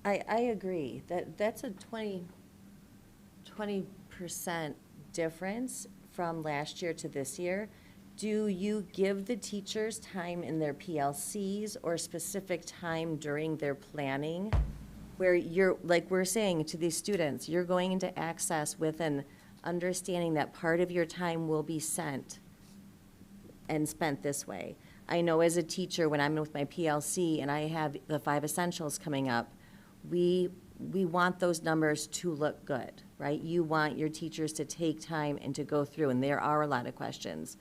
I agree that that's a 20% difference from last year to this year. Do you give the teachers time in their PLCs or specific time during their planning where you're, like we're saying to these students, you're going into Access with an understanding that part of your time will be sent and spent this way? I know as a teacher, when I'm with my PLC and I have the 5 essentials coming up, we want those numbers to look good, right? You want your teachers to take time and to go through, and there are a lot of questions.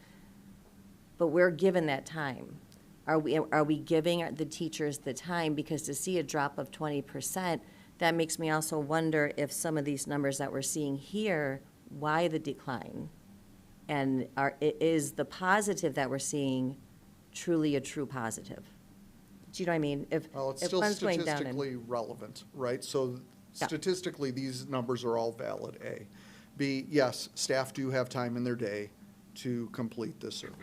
But we're given that time. Are we giving the teachers the time? Because to see a drop of 20%, that makes me also wonder if some of these numbers that we're seeing here, why the decline? And is the positive that we're seeing truly a true positive? Do you know what I mean? Well, it's still statistically relevant, right? So statistically, these numbers are all valid, A. B, yes, staff do have time in their day to complete this survey.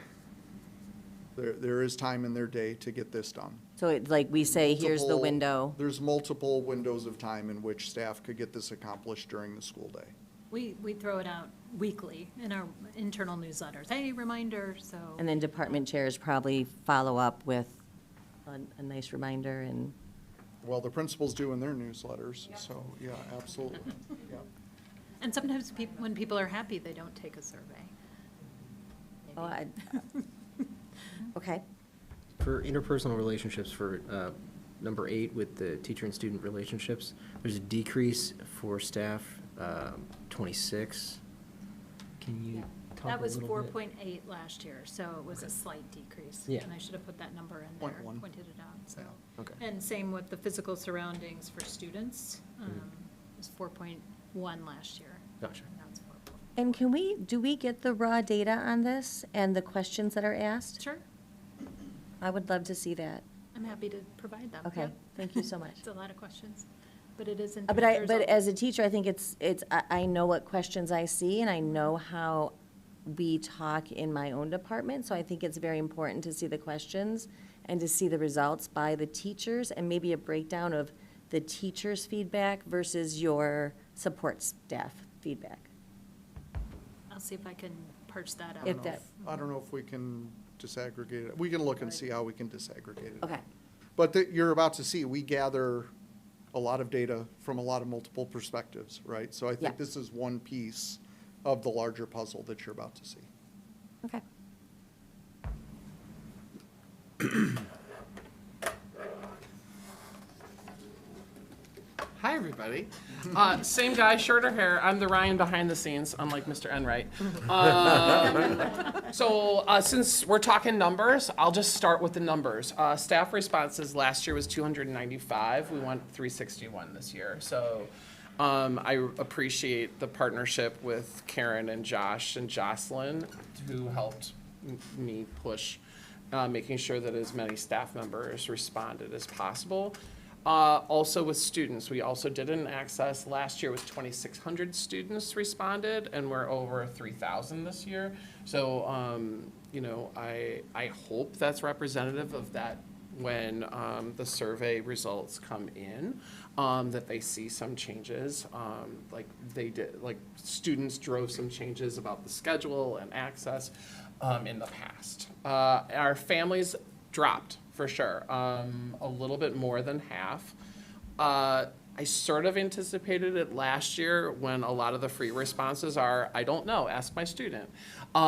There is time in their day to get this done. So it's like we say, here's the window. There's multiple windows of time in which staff could get this accomplished during the school day. We throw it out weekly in our internal newsletters. Hey, reminder, so. And then department chairs probably follow up with a nice reminder and. Well, the principals do in their newsletters, so yeah, absolutely. Yeah. And sometimes when people are happy, they don't take a survey. Oh, okay. For interpersonal relationships, for number 8 with the teacher and student relationships, there's a decrease for staff, 26. Can you talk That was a little bit? 4.8 last year, so it was a slight decrease. Yeah. And I should have put that number in there, 0.1. pointed it out, so. Okay. And same with the physical surroundings for students, it was 4.1 last year. Gotcha. Now it's 4. And do we get the raw data on this and the questions that are asked? Sure, I would love to see that. I'm happy to provide them. Okay, Yep. thank you so much. It's a lot of questions, but it is in. But as a teacher, I think I know what questions I see and I know how we talk in my own department. So I think it's very important to see the questions and to see the results by the teachers, and maybe a breakdown of the teachers' feedback versus your support staff feedback. I'll see if I can parse that out. If that, I don't know if we can disaggregate it. We can look and see how we can disaggregate it. okay. But you're about to see, we gather a lot of data from a lot of multiple perspectives, right? So I Yeah. think this is one piece of the larger puzzle that you're about to see. Okay. Hi, everybody. Same guy, shorter hair. I'm the Ryan behind the scenes, unlike Mr. Enright. Since we're talking numbers, I'll just start with the numbers. Staff responses last year was 295. We went 361 this year. So I appreciate the partnership with Karen and Josh and Jocelyn, who helped me push making sure that as many staff members responded as possible. Also with students, we also did an access. Last year was 2,600 students responded, and we're over 3,000 this year. So, I hope that's representative of that when the survey results come in, that they see some changes, like they did, like students drove some changes about the schedule and access in the past. Our families dropped. For sure, a little bit more than half. I sort of anticipated it last year when a lot of the free responses are, I don't know, ask my student. And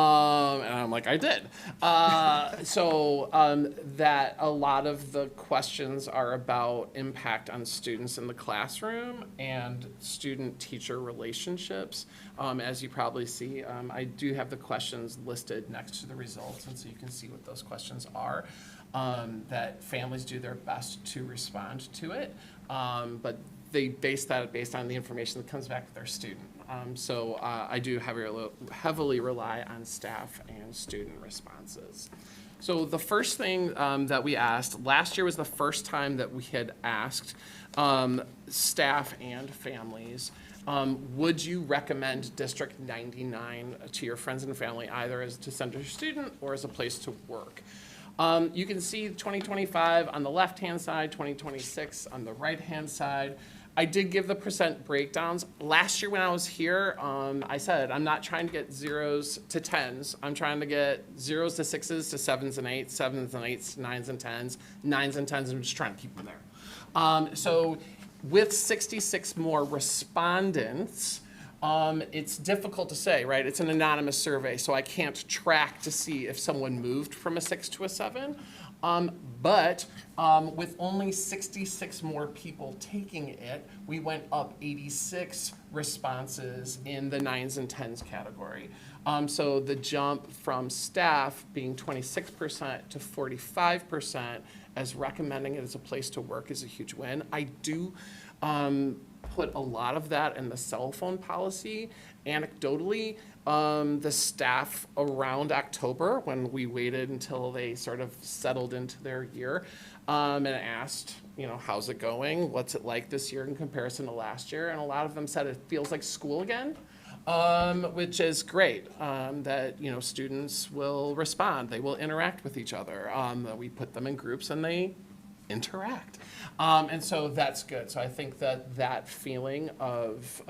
I'm like, I did. That a lot of the questions are about impact on students in the classroom and student-teacher relationships. As you probably see, I do have the questions listed next to the results, and so you can see what those questions are. That families do their best to respond to it, but they base that based on the information that comes back with their student. I do heavily rely on staff and student responses. So the first thing that we asked, last year was the first time that we had asked staff and families, would you recommend District 99 to your friends and family, either as to send a student or as a place to work? You can see 2025 on the left-hand side, 2026 on the right-hand side. I did give the percent breakdowns. Last year when I was here, I said, I'm not trying to get 0s to 10s. I'm trying to get 0s to 6s to 7s and 8s, 7s and 8s, 9s and 10s, 9s and 10s, and I'm just trying to keep them there. So with 66 more respondents, it's difficult to say, right? It's an anonymous survey, so I can't track to see if someone moved from a 6 to a 7. But with only 66 more people taking it, we went up 86 responses in the 9s and 10s category. So the jump from staff being 26% to 45% as recommending it as a place to work is a huge win. I do put a lot of that in the cell phone policy. Anecdotally, the staff around October, when we waited until they sort of settled into their year, and asked, how's it going? What's it like this year in comparison to last year? And a lot of them said it feels like school again, which is great, that, students will respond. They will interact with each other. We put them in groups and they interact. And so that's good. So I think that feeling of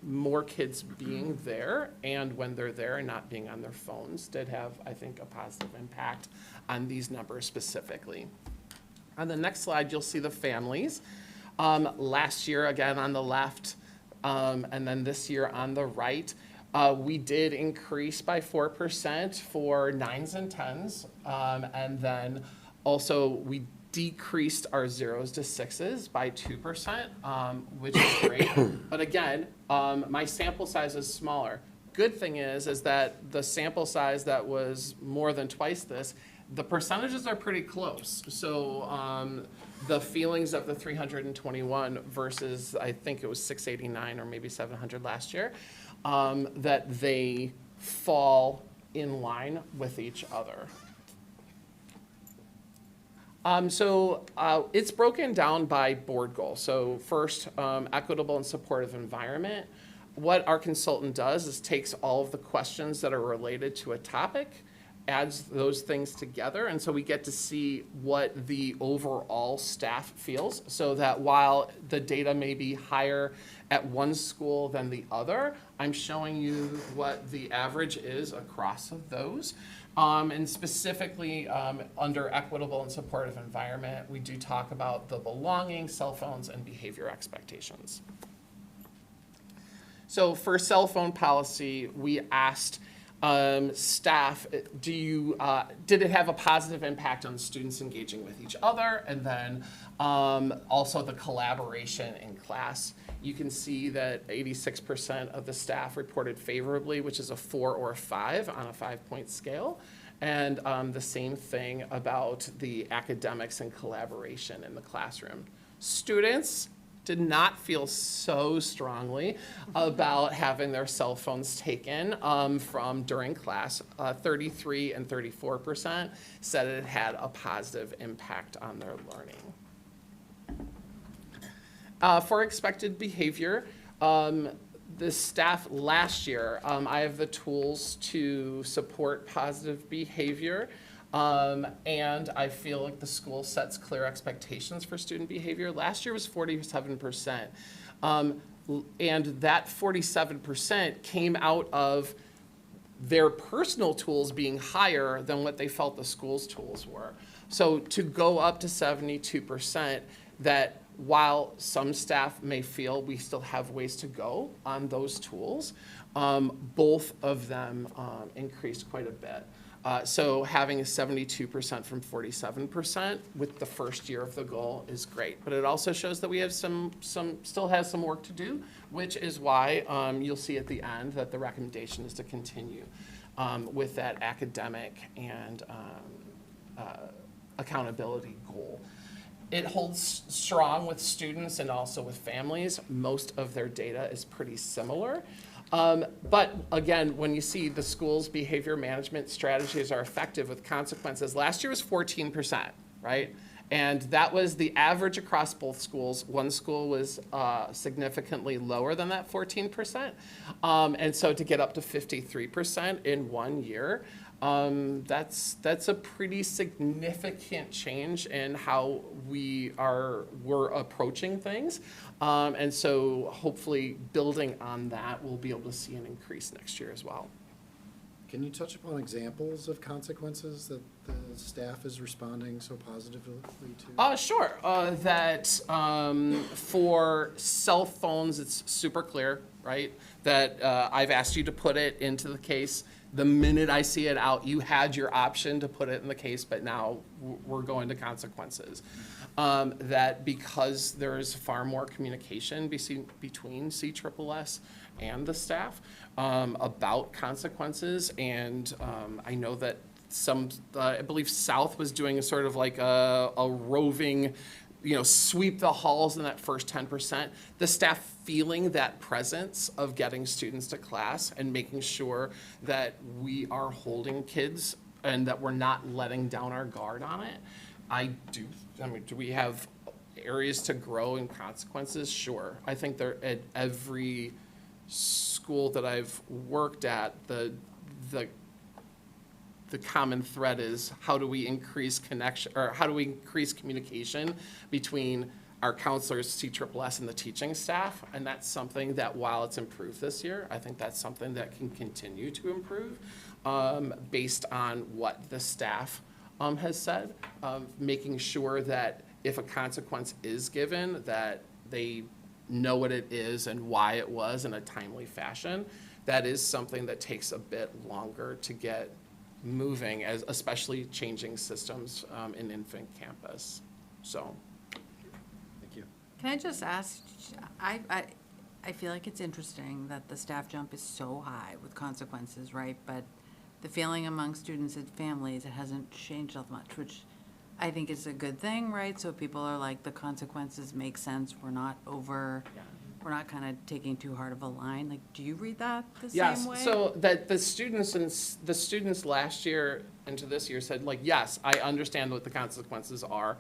more kids being there, and when they're there and not being on their phones, did have, I think, a positive impact on these numbers specifically. On the next slide, you'll see the families. Last year, again, on the left, and then this year on the right, we did increase by 4% for 9s and 10s, and then also we decreased our 0s to 6s by 2%, which is great. But again, my sample size is smaller. Good thing is that the sample size that was more than twice this, the percentages are pretty close. So the feelings of the 321 versus, I think it was 689 or maybe 700 last year, that they fall in line with each other. It's broken down by board goal. So first, equitable and supportive environment. what our consultant does is takes all of the questions that are related to a topic, adds those things together, and so we get to see what the overall staff feels, so that while the data may be higher at one school than the other, I'm showing you what the average is across those. And specifically under equitable and supportive environment, we do talk about the belonging, cell phones, and behavior expectations. So for cell phone policy, we asked staff, did it have a positive impact on students engaging with each other? And then also the collaboration in class. You can see that 86% of the staff reported favorably, which is a 4 or a 5 on a 5-point scale. And the same thing about the academics and collaboration in the classroom. Students did not feel so strongly about having their cell phones taken from during class. 33 and 34% said it had a positive impact on their learning. For expected behavior, the staff last year, I have the tools to support positive behavior. And I feel like the school sets clear expectations for student behavior. Last year was 47%. And that 47% came out of their personal tools being higher than what they felt the school's tools were. So to go up to 72%, that while some staff may feel we still have ways to go on those tools, both of them increased quite a bit. So having a 72% from 47% with the first year of the goal is great. But it also shows that we have still has some work to do, which is why you'll see at the end that the recommendation is to continue with that academic and accountability goal. It holds strong with students and also with families. Most of their data is pretty similar. But again, when you see the school's behavior management strategies are effective with consequences, last year was 14%, right? And that was the average across both schools. One school was significantly lower than that 14%. And so to get up to 53% in 1 year, that's a pretty significant change in how we're approaching things. And so hopefully building on that, we'll be able to see an increase next year as well. Can you touch upon examples of consequences that the staff is responding so positively to? Sure. For cell phones, it's super clear, right? That I've asked you to put it into the case. The minute I see it out, you had your option to put it in the case, but now we're going to consequences. That because there's far more communication between CSSS and the staff about consequences, and I know that I believe South was doing a sort of like a roving, sweep the halls in that first 10%. The staff feeling that presence of getting students to class and making sure that we are holding kids and that we're not letting down our guard on it. Do we have areas to grow in consequences? Sure. I think at every school that I've worked at, the common thread is how do we increase connection, or how do we increase communication between our counselors, CSSS, and the teaching staff? And that's something that, while it's improved this year, I think that's something that can continue to improve based on what the staff has said, making sure that if a consequence is given, that they know what it is and why it was in a timely fashion. That is something that takes a bit longer to get moving, especially changing systems in infant campus. So, thank you. Can I just ask, I feel like it's interesting that the staff jump is so high with consequences, right? But the feeling among students and families, it hasn't changed that much, which I think is a good thing, right? So people are like, the consequences make sense. We're not we're not kind of taking too hard of a line. Like, do you read that the same way? Yes, so that the students last year into this year said, like, yes, I understand what the consequences are.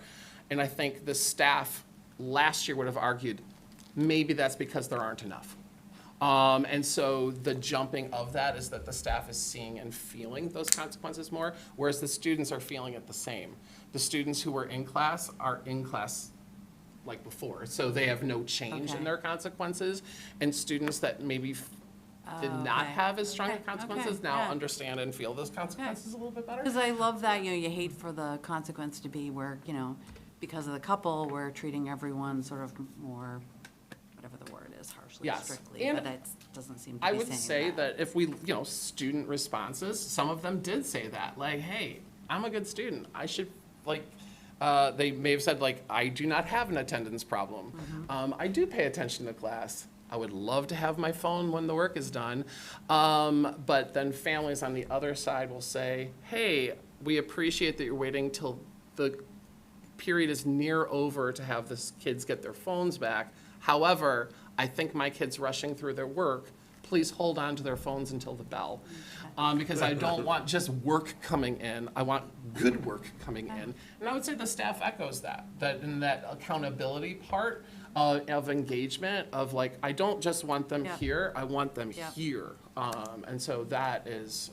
And I think the staff last year would have argued, maybe that's because there aren't enough. And so the jumping of that is that the staff is seeing and feeling those consequences more, whereas the students are feeling it the same. The students who were in class are in class like before, so they have no change in Okay. their consequences. And students that maybe did not okay. have as strong Okay, consequences okay, now yeah. understand and feel those consequences a little bit better. Because I love that, you hate for the consequence to be where, because of the couple, we're treating everyone sort of more, whatever the word is, harshly, Yes. strictly, And but it doesn't seem to I be would saying say that if we, student responses, some of them did say that, like, hey, I'm a good student. I should, they may have said, like, I do not have an attendance problem. I do pay attention to class. I would love to have my phone when the work is done. But then families on the other side will say, hey, we appreciate that you're waiting till the period is near over to have the kids get their phones back. However, I think my kid's rushing through their work. Please hold on to their phones until the bell. Because I don't want just work coming in. I want good work coming in. And I would say the staff echoes that in that accountability part of engagement of like, I don't just want them Yeah. here, I want them Yeah. here. And so that is,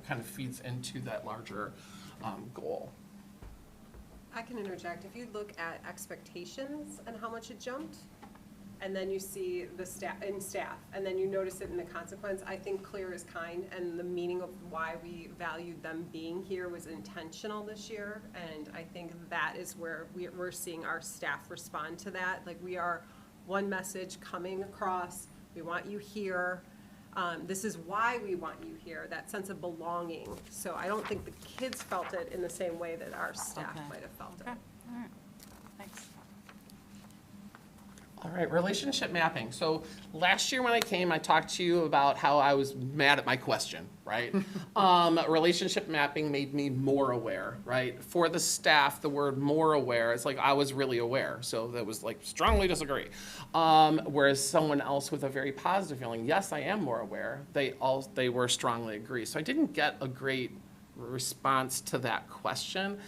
kind of feeds into that larger goal. I can interject. If you look at expectations and how much it jumped, and then you see the staff, and then you notice it in the consequence, I think clear is kind, and the meaning of why we valued them being here was intentional this year, and I think that is where we're seeing our staff respond to that. Like, we are one message coming across, we want you here, this is why we want you here, that sense of belonging. So I don't think the kids felt it in the same way that our staff Okay. might have felt it. All right, thanks. All right, relationship mapping. So last year when I came, I talked to you about how I was mad at my question, right? Relationship mapping made me more aware, right? For the staff, the word more aware, it's like I was really aware. So that was like strongly disagree. Whereas someone else with a very positive feeling, yes, I am more aware, they were strongly agree. So I didn't get a great response to that question.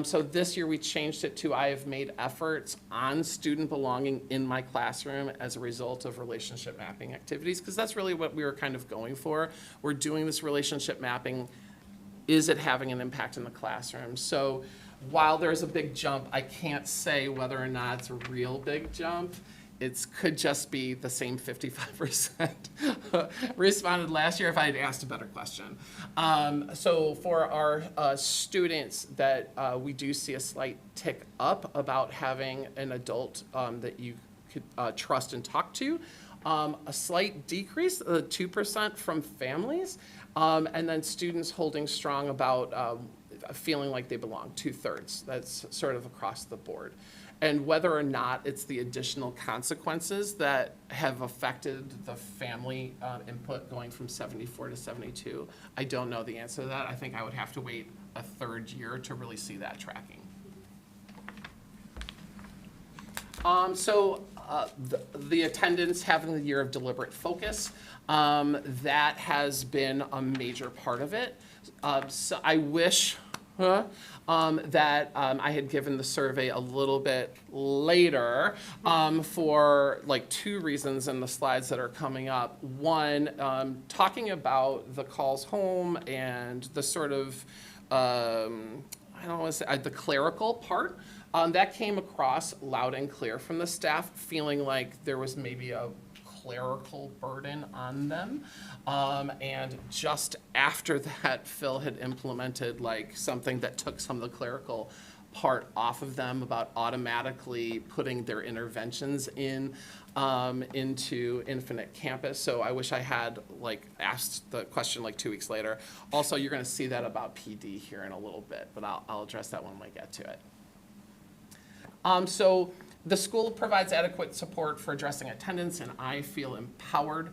So this year we changed it to I have made efforts on student belonging in my classroom as a result of relationship mapping activities, because that's really what we were kind of going for. We're doing this relationship mapping. Is it having an impact in the classroom? So while there's a big jump, I can't say whether or not it's a real big jump. It could just be the same 55% responded last year if I had asked a better question. So for our students that we do see a slight tick up about having an adult that you could trust and talk to. A slight decrease, 2% from families, and then students holding strong about feeling like they belong, 2/3. That's sort of across the board. And whether or not it's the additional consequences that have affected the family input going from 74 to 72, I don't know the answer to that. I think I would have to wait a third year to really see that tracking. The attendance, having the year of deliberate focus, that has been a major part of it. So I wish that I had given the survey a little bit later for like two reasons in the slides that are coming up. One, talking about the calls home and the sort of, I don't want to say, the clerical part. That came across loud and clear from the staff, feeling like there was maybe a clerical burden on them. And just after that, Phil had implemented like something that took some of the clerical part off of them about automatically putting their interventions into Infinite Campus. So I wish I had like asked the question like 2 weeks later. Also, you're gonna see that about PD here in a little bit, but I'll address that when we get to it. So the school provides adequate support for addressing attendance, and I feel empowered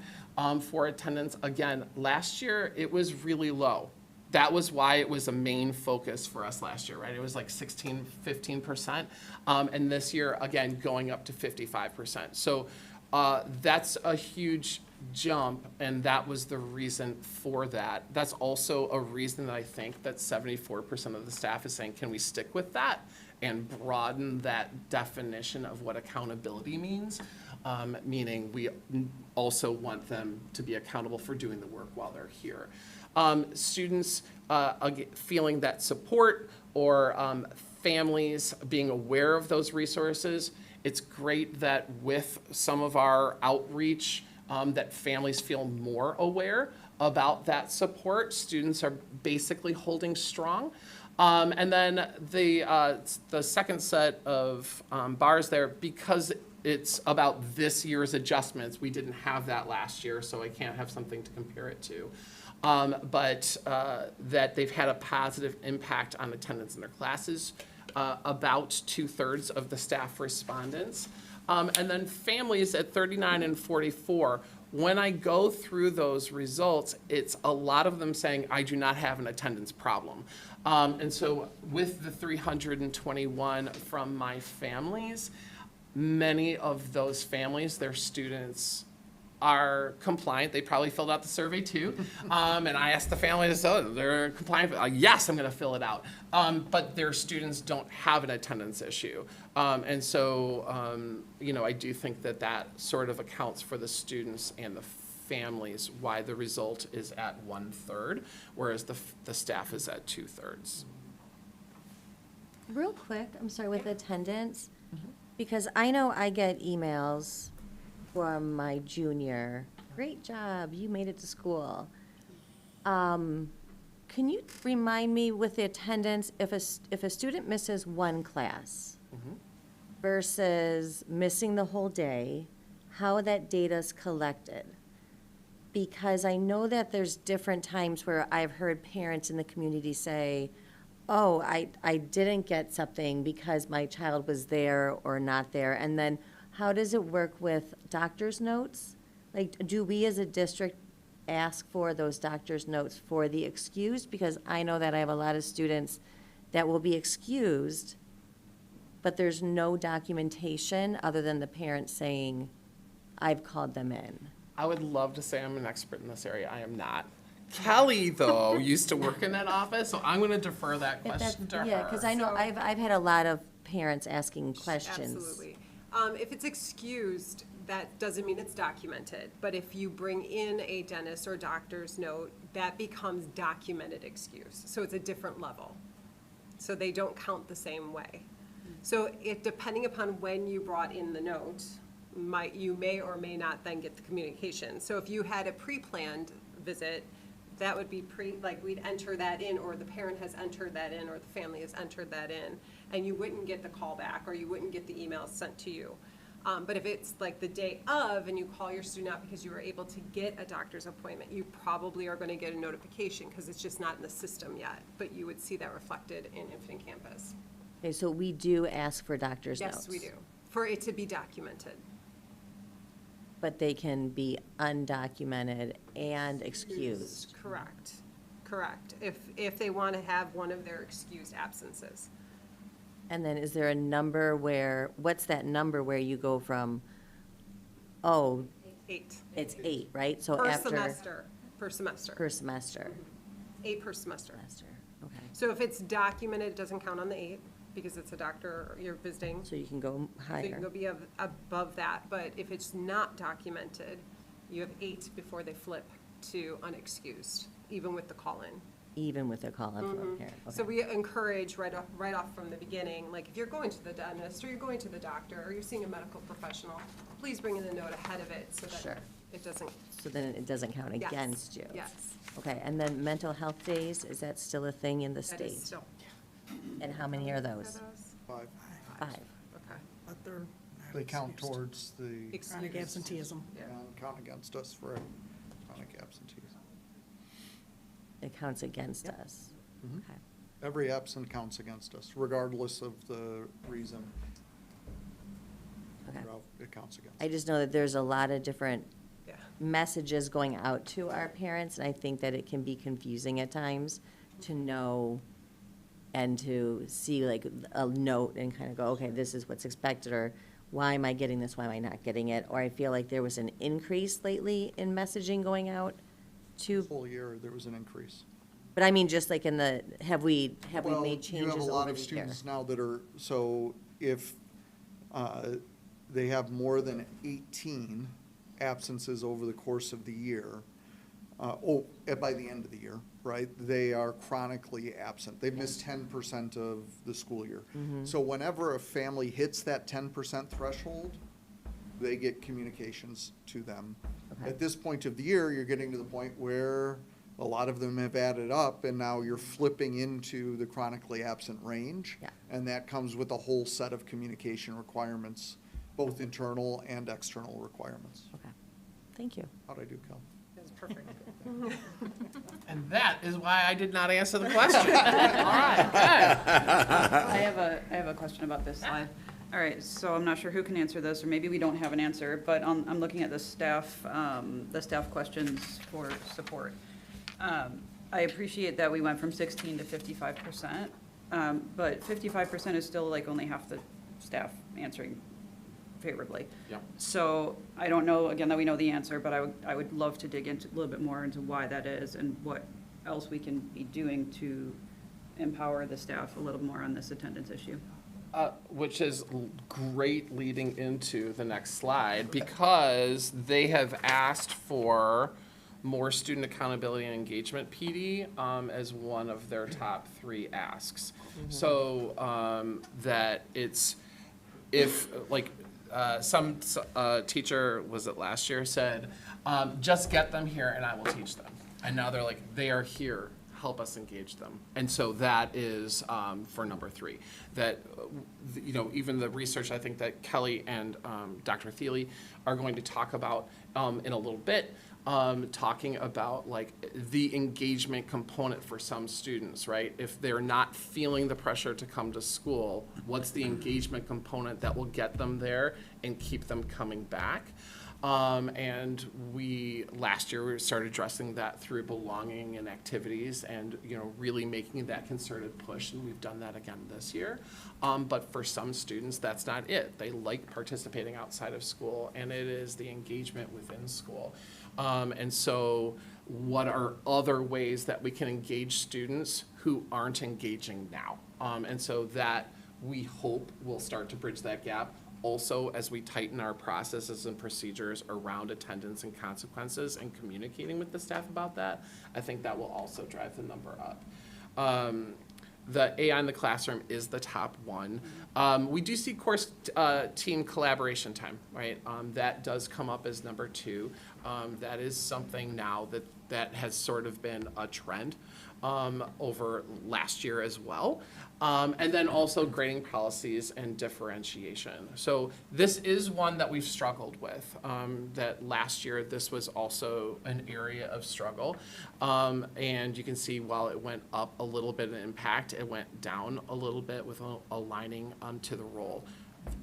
for attendance. Again, last year it was really low. That was why it was a main focus for us last year, right? It was like 16, 15%. And this year, again, going up to 55%. So that's a huge jump, and that was the reason for that. That's also a reason that I think that 74% of the staff is saying, can we stick with that and broaden that definition of what accountability means? meaning we also want them to be accountable for doing the work while they're here. Students feeling that support or families being aware of those resources. It's great that with some of our outreach, that families feel more aware about that support. Students are basically holding strong. And then the second set of bars there, because it's about this year's adjustments, we didn't have that last year, so I can't have something to compare it to. But that they've had a positive impact on attendance in their classes, about 2/3 of the staff respondents. And then families at 39 and 44, when I go through those results, it's a lot of them saying, I do not have an attendance problem. And so with the 321 from my families, many of those families, their students are compliant. They probably filled out the survey too. And I asked the families, so they're compliant. Yes, I'm going to fill it out. But their students don't have an attendance issue. And so, you know, I do think that that sort of accounts for the students and the families, why the result is at 1/3, whereas the staff is at 2/3. Real quick, I'm sorry, with attendance, because I know I get emails from my junior, great job, you made it to school. Can you remind me with the attendance, if a student misses one class versus missing the whole day, how that data's collected? Because I know that there's different times where I've heard parents in the community say, oh, I didn't get something because my child was there or not there. And then how does it work with doctor's notes? Like, do we as a district ask for those doctor's notes for the excused? Because I know that I have a lot of students that will be excused, but there's no documentation other than the parent saying, I've called them in. I would love to say I'm an expert in this area. I am not. Kelly, though, used to work in that office, so I'm going to defer that question to her. Yeah, because I know I've had a lot of parents asking questions. Absolutely. If it's excused, that doesn't mean it's documented. But if you bring in a dentist or doctor's note, that becomes documented excuse. So it's a different level. So they don't count the same way. So depending upon when you brought in the note, you may or may not then get the communication. So if you had a pre-planned visit, that would be we'd enter that in, or the parent has entered that in, or the family has entered that in, and you wouldn't get the call back, or you wouldn't get the email sent to you. But if it's like the day of and you call your student out because you were able to get a doctor's appointment, you probably are going to get a notification because it's just not in the system yet, but you would see that reflected in Infinite Campus. Okay, so we do ask for doctor's notes? Yes, we do, for it to be documented. But they can be undocumented and excused. Correct, correct. If they want to have one of their excused absences. And then is there a number what's that number where you go from, 8. It's 8, right? So Per after. semester, per semester. Per semester. 8 per semester. Okay. So if it's documented, it doesn't count on the 8 because it's a doctor you're visiting. So you can go higher. So you can go above that, but if it's not documented, you have 8 before they flip to unexcused, even with the call-in. Even with a call-in from a parent. So we encourage right off from the beginning, like if you're going to the dentist or you're going to the doctor or you're seeing a medical professional, please bring in the note ahead of it so that it doesn't. So then it doesn't count against you. Yes. Okay, and then mental health days, is that still a thing in the That state? is still. And how many are those? 5. 5. Okay. They count towards the. Chronic absenteeism. Count against us for chronic absenteeism. It counts against us. Mhm. Okay. Every absent counts against us, regardless of the reason. Okay. It counts against. I just know that there's a lot of different messages going out to our parents, and I think that it can be confusing at times to know and to see like a note and kind of go, okay, this is what's expected, or why am I getting this, why am I not getting it? Or I feel like there was an increase lately in messaging going out to. Full year, there was an increase. But I mean, just like in the, have we made changes You have a lot over of the year? students now that are, so if they have more than 18 absences over the course of the year, by the end of the year, right, they are chronically absent. They've missed 10% of the school year. So whenever a family hits that 10% threshold, they get communications to them. At this point of the year, you're getting to the point where a lot of them have added up, and now you're flipping into the chronically absent range. And that comes with a whole set of communication requirements, both internal and external requirements. Okay, thank you. How'd I do, Kel? That's perfect. And that is why I did not answer the question. All right, good. I have a question about this slide. All right, so I'm not sure who can answer this, or maybe we don't have an answer, but I'm looking at the staff questions for support. I appreciate that we went from 16 to 55%, but 55% is still like only half the staff answering favorably. Yep. So I don't know, again, that we know the answer, but I would love to dig into a little bit more into why that is and what else we can be doing to empower the staff a little more on this attendance issue. Which is great leading into the next slide, because they have asked for more student accountability and engagement PD as one of their top 3 asks. So that it's, if like some teacher, was it last year, said, just get them here and I will teach them. And now they're like, they are here, help us engage them. And so that is for number 3. That, you know, even the research I think that Kelly and Dr. Thiele are going to talk about in a little bit, talking about like the engagement component for some students, right? If they're not feeling the pressure to come to school, what's the engagement component that will get them there and keep them coming back? And last year we started addressing that through belonging and activities and, you know, really making that concerted push, and we've done that again this year. But for some students, that's not it. They like participating outside of school, and it is the engagement within school. And so what are other ways that we can engage students who aren't engaging now? And so that we hope will start to bridge that gap. Also, as we tighten our processes and procedures around attendance and consequences and communicating with the staff about that, I think that will also drive the number up. The AI in the classroom is the top one. We do see course team collaboration time, right? That does come up as number 2. That is something now that has sort of been a trend over last year as well. And then also grading policies and differentiation. So this is one that we've struggled with, that last year this was also an area of struggle. And you can see while it went up a little bit in impact, it went down a little bit with aligning to the role.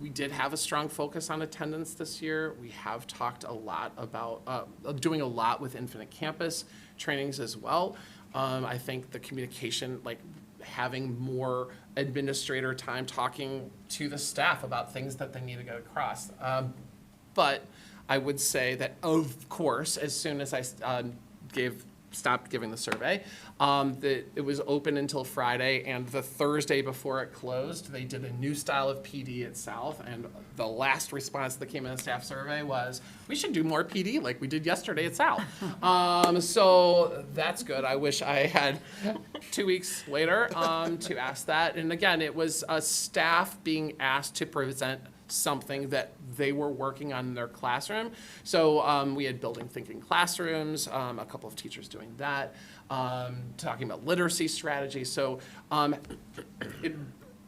We did have a strong focus on attendance this year. We have talked a lot about doing a lot with Infinite Campus trainings as well. I think the communication, like having more administrator time talking to the staff about things that they need to get across. But I would say that, of course, as soon as I stopped giving the survey, that it was open until Friday, and the Thursday before it closed, they did a new style of PD at South, and the last response that came in the staff survey was, we should do more PD like we did yesterday at South. So that's good. I wish I had 2 weeks later to ask that. And again, it was staff being asked to present something that they were working on in their classroom. So we had building thinking classrooms, a couple of teachers doing that, talking about literacy strategy. So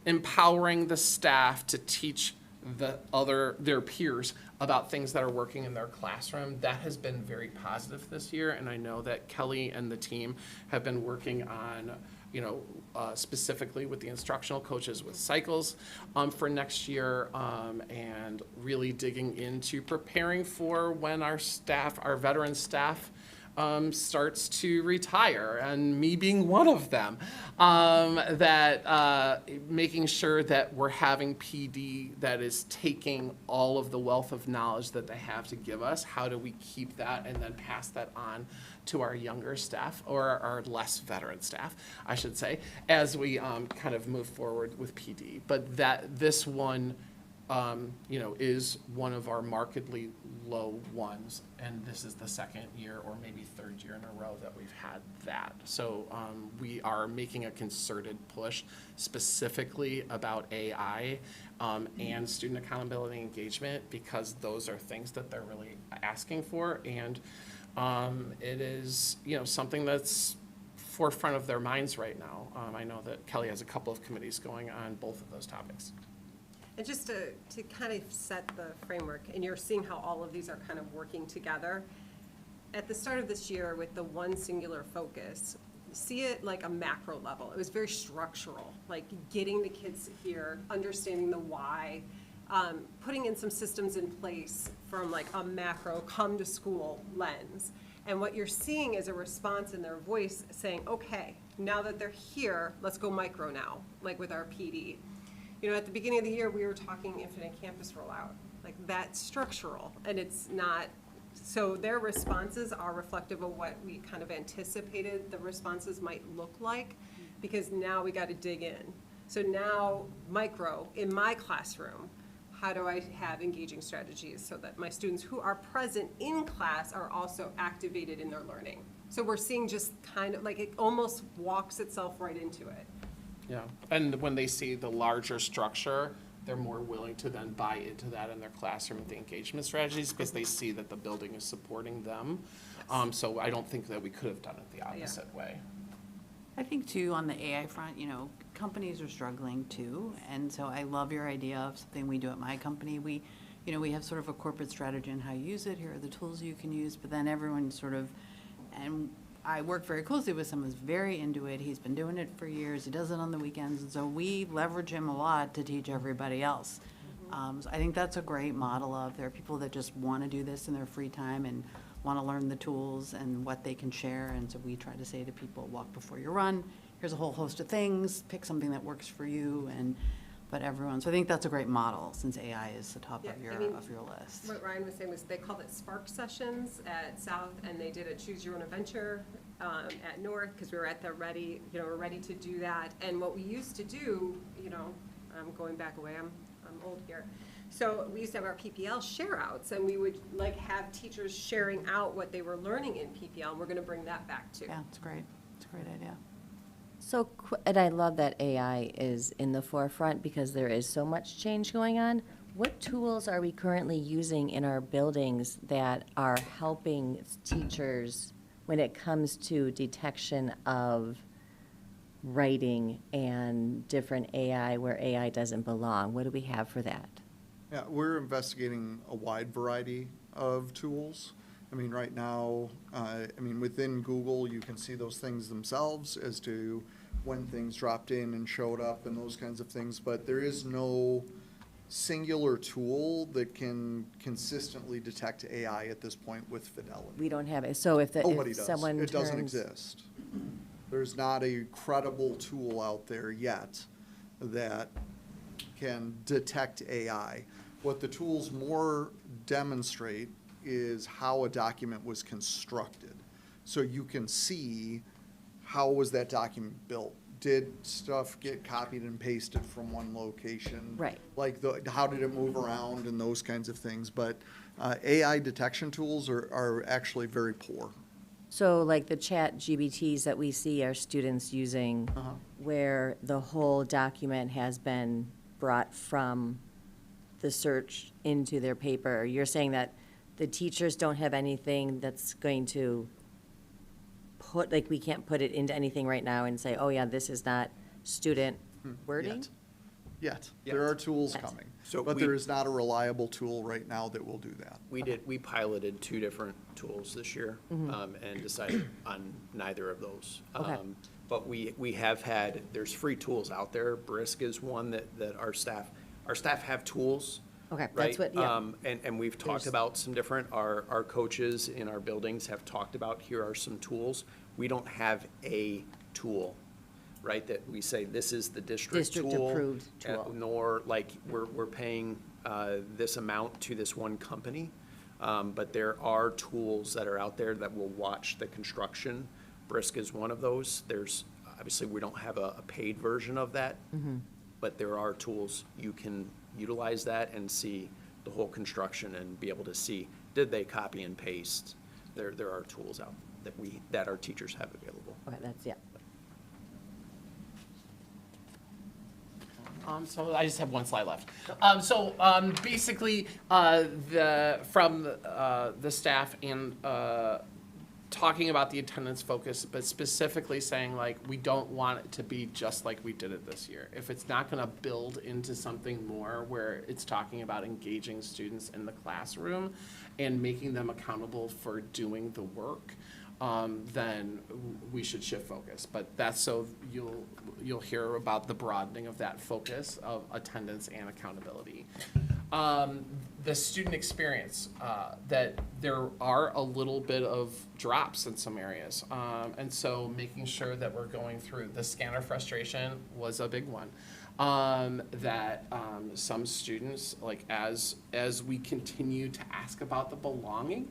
empowering the staff to teach their peers about things that are working in their classroom, that has been very positive this year. And I know that Kelly and the team have been working on, specifically with the instructional coaches with cycles for next year, and really digging into preparing for when our veteran staff starts to retire, and me being one of them, making sure that we're having PD that is taking all of the wealth of knowledge that they have to give us. How do we keep that and then pass that on to our younger staff, or our less veteran staff, I should say, as we kind of move forward with PD. But this one you know, is one of our markedly low ones. And this is the second year or maybe third year in a row that we've had that. So we are making a concerted push specifically about AI and student accountability and engagement, because those are things that they're really asking for. And it is, you know, something that's forefront of their minds right now. I know that Kelly has a couple of committees going on both of those topics. And just to kind of set the framework, and you're seeing how all of these are kind of working together. At the start of this year with the one singular focus, see it like a macro level. It was very structural, like getting the kids here, understanding the why, putting in some systems in place from like a macro come to school lens. And what you're seeing is a response in their voice saying, okay, now that they're here, let's go micro now, like with our PD. You know, at the beginning of the year, we were talking infinite campus rollout. Like, that's structural, and it's not. So their responses are reflective of what we kind of anticipated the responses might look like, because now we got to dig in. So now, micro, in my classroom, how do I have engaging strategies so that my students who are present in class are also activated in their learning? So we're seeing just kind of like it almost walks itself right into it. Yeah, and when they see the larger structure, they're more willing to then buy into that in their classroom with the engagement strategies, because they see that the building is supporting them. So I don't think that we could have done it the opposite way. I think too, on the AI front, you know, companies are struggling too. And so I love your idea of something we do at my company. We, you know, we have sort of a corporate strategy on how you use it. Here are the tools you can use, but then everyone sort of, and I work very closely with someone who's very into it. He's been doing it for years. He does it on the weekends. And so we leverage him a lot to teach everybody else. So I think that's a great model of, there are people that just want to do this in their free time and want to learn the tools and what they can share. And so we try to say to people, walk before you run. Here's a whole host of things. Pick something that works for you. But everyone, so I think that's a great model, since AI is the top of your list. What Ryan was saying was they called it Spark Sessions at South, and they did a Choose Your Own Adventure at North, because we were at the ready, you know, we're ready to do that. And what we used to do, you know, I'm going back away, I'm old here. So we used to have our PPL share outs, and we would like have teachers sharing out what they were learning in PPL, and we're gonna bring that back too. Yeah, it's great. It's a great idea. So, and I love that AI is in the forefront, because there is so much change going on. What tools are we currently using in our buildings that are helping teachers when it comes to detection of writing and different AI where AI doesn't belong? What do we have for that? Yeah, we're investigating a wide variety of tools. I mean, right now, within Google, you can see those things themselves as to when things dropped in and showed up and those kinds of things, but there is no singular tool that can consistently detect AI at this point with fidelity. We don't have it. So if Nobody does. someone It doesn't turns- exist. There's not a credible tool out there yet that can detect AI. What the tools more demonstrate is how a document was constructed. So you can see, how was that document built? Did stuff get copied and pasted from one location? Right. Like, how did it move around and those kinds of things? But AI detection tools are actually very poor. So like the chat GBTs that we see our students using, where the whole document has been brought from the search into their paper, you're saying that the teachers don't have anything that's going to put, like, we can't put it into anything right now and say, oh yeah, this is not student wording? Yet. There are tools Yet. coming, So but we- there is not a reliable tool right now that will do that. We piloted 2 different tools this year, and decided on neither of those. Okay. But we have had, there's free tools out there. Brisk is one that our staff have tools. Okay, Right? that's what, yeah. And we've talked There's- about some different, our coaches in our buildings have talked about, here are some tools. We don't have a tool, right, that we say, this is the district tool. District-approved tool. Nor like, we're paying this amount to this one company. But there are tools that are out there that will watch the construction. Brisk is one of those. There's, obviously, we don't have a paid version of that. but there are tools you can utilize that and see the whole construction and be able to see, did they copy and paste? There are tools out that our teachers have available. Okay, that's, yeah. So I just have one slide left. Basically, from the staff and talking about the attendance focus, but specifically saying like, we don't want it to be just like we did it this year. If it's not gonna build into something more where it's talking about engaging students in the classroom and making them accountable for doing the work, then we should shift focus. But that's so you'll hear about the broadening of that focus of attendance and accountability. The student experience, that there are a little bit of drops in some areas. And so making sure that we're going through, the scanner frustration was a big one. That some students, like as we continue to ask about the belonging,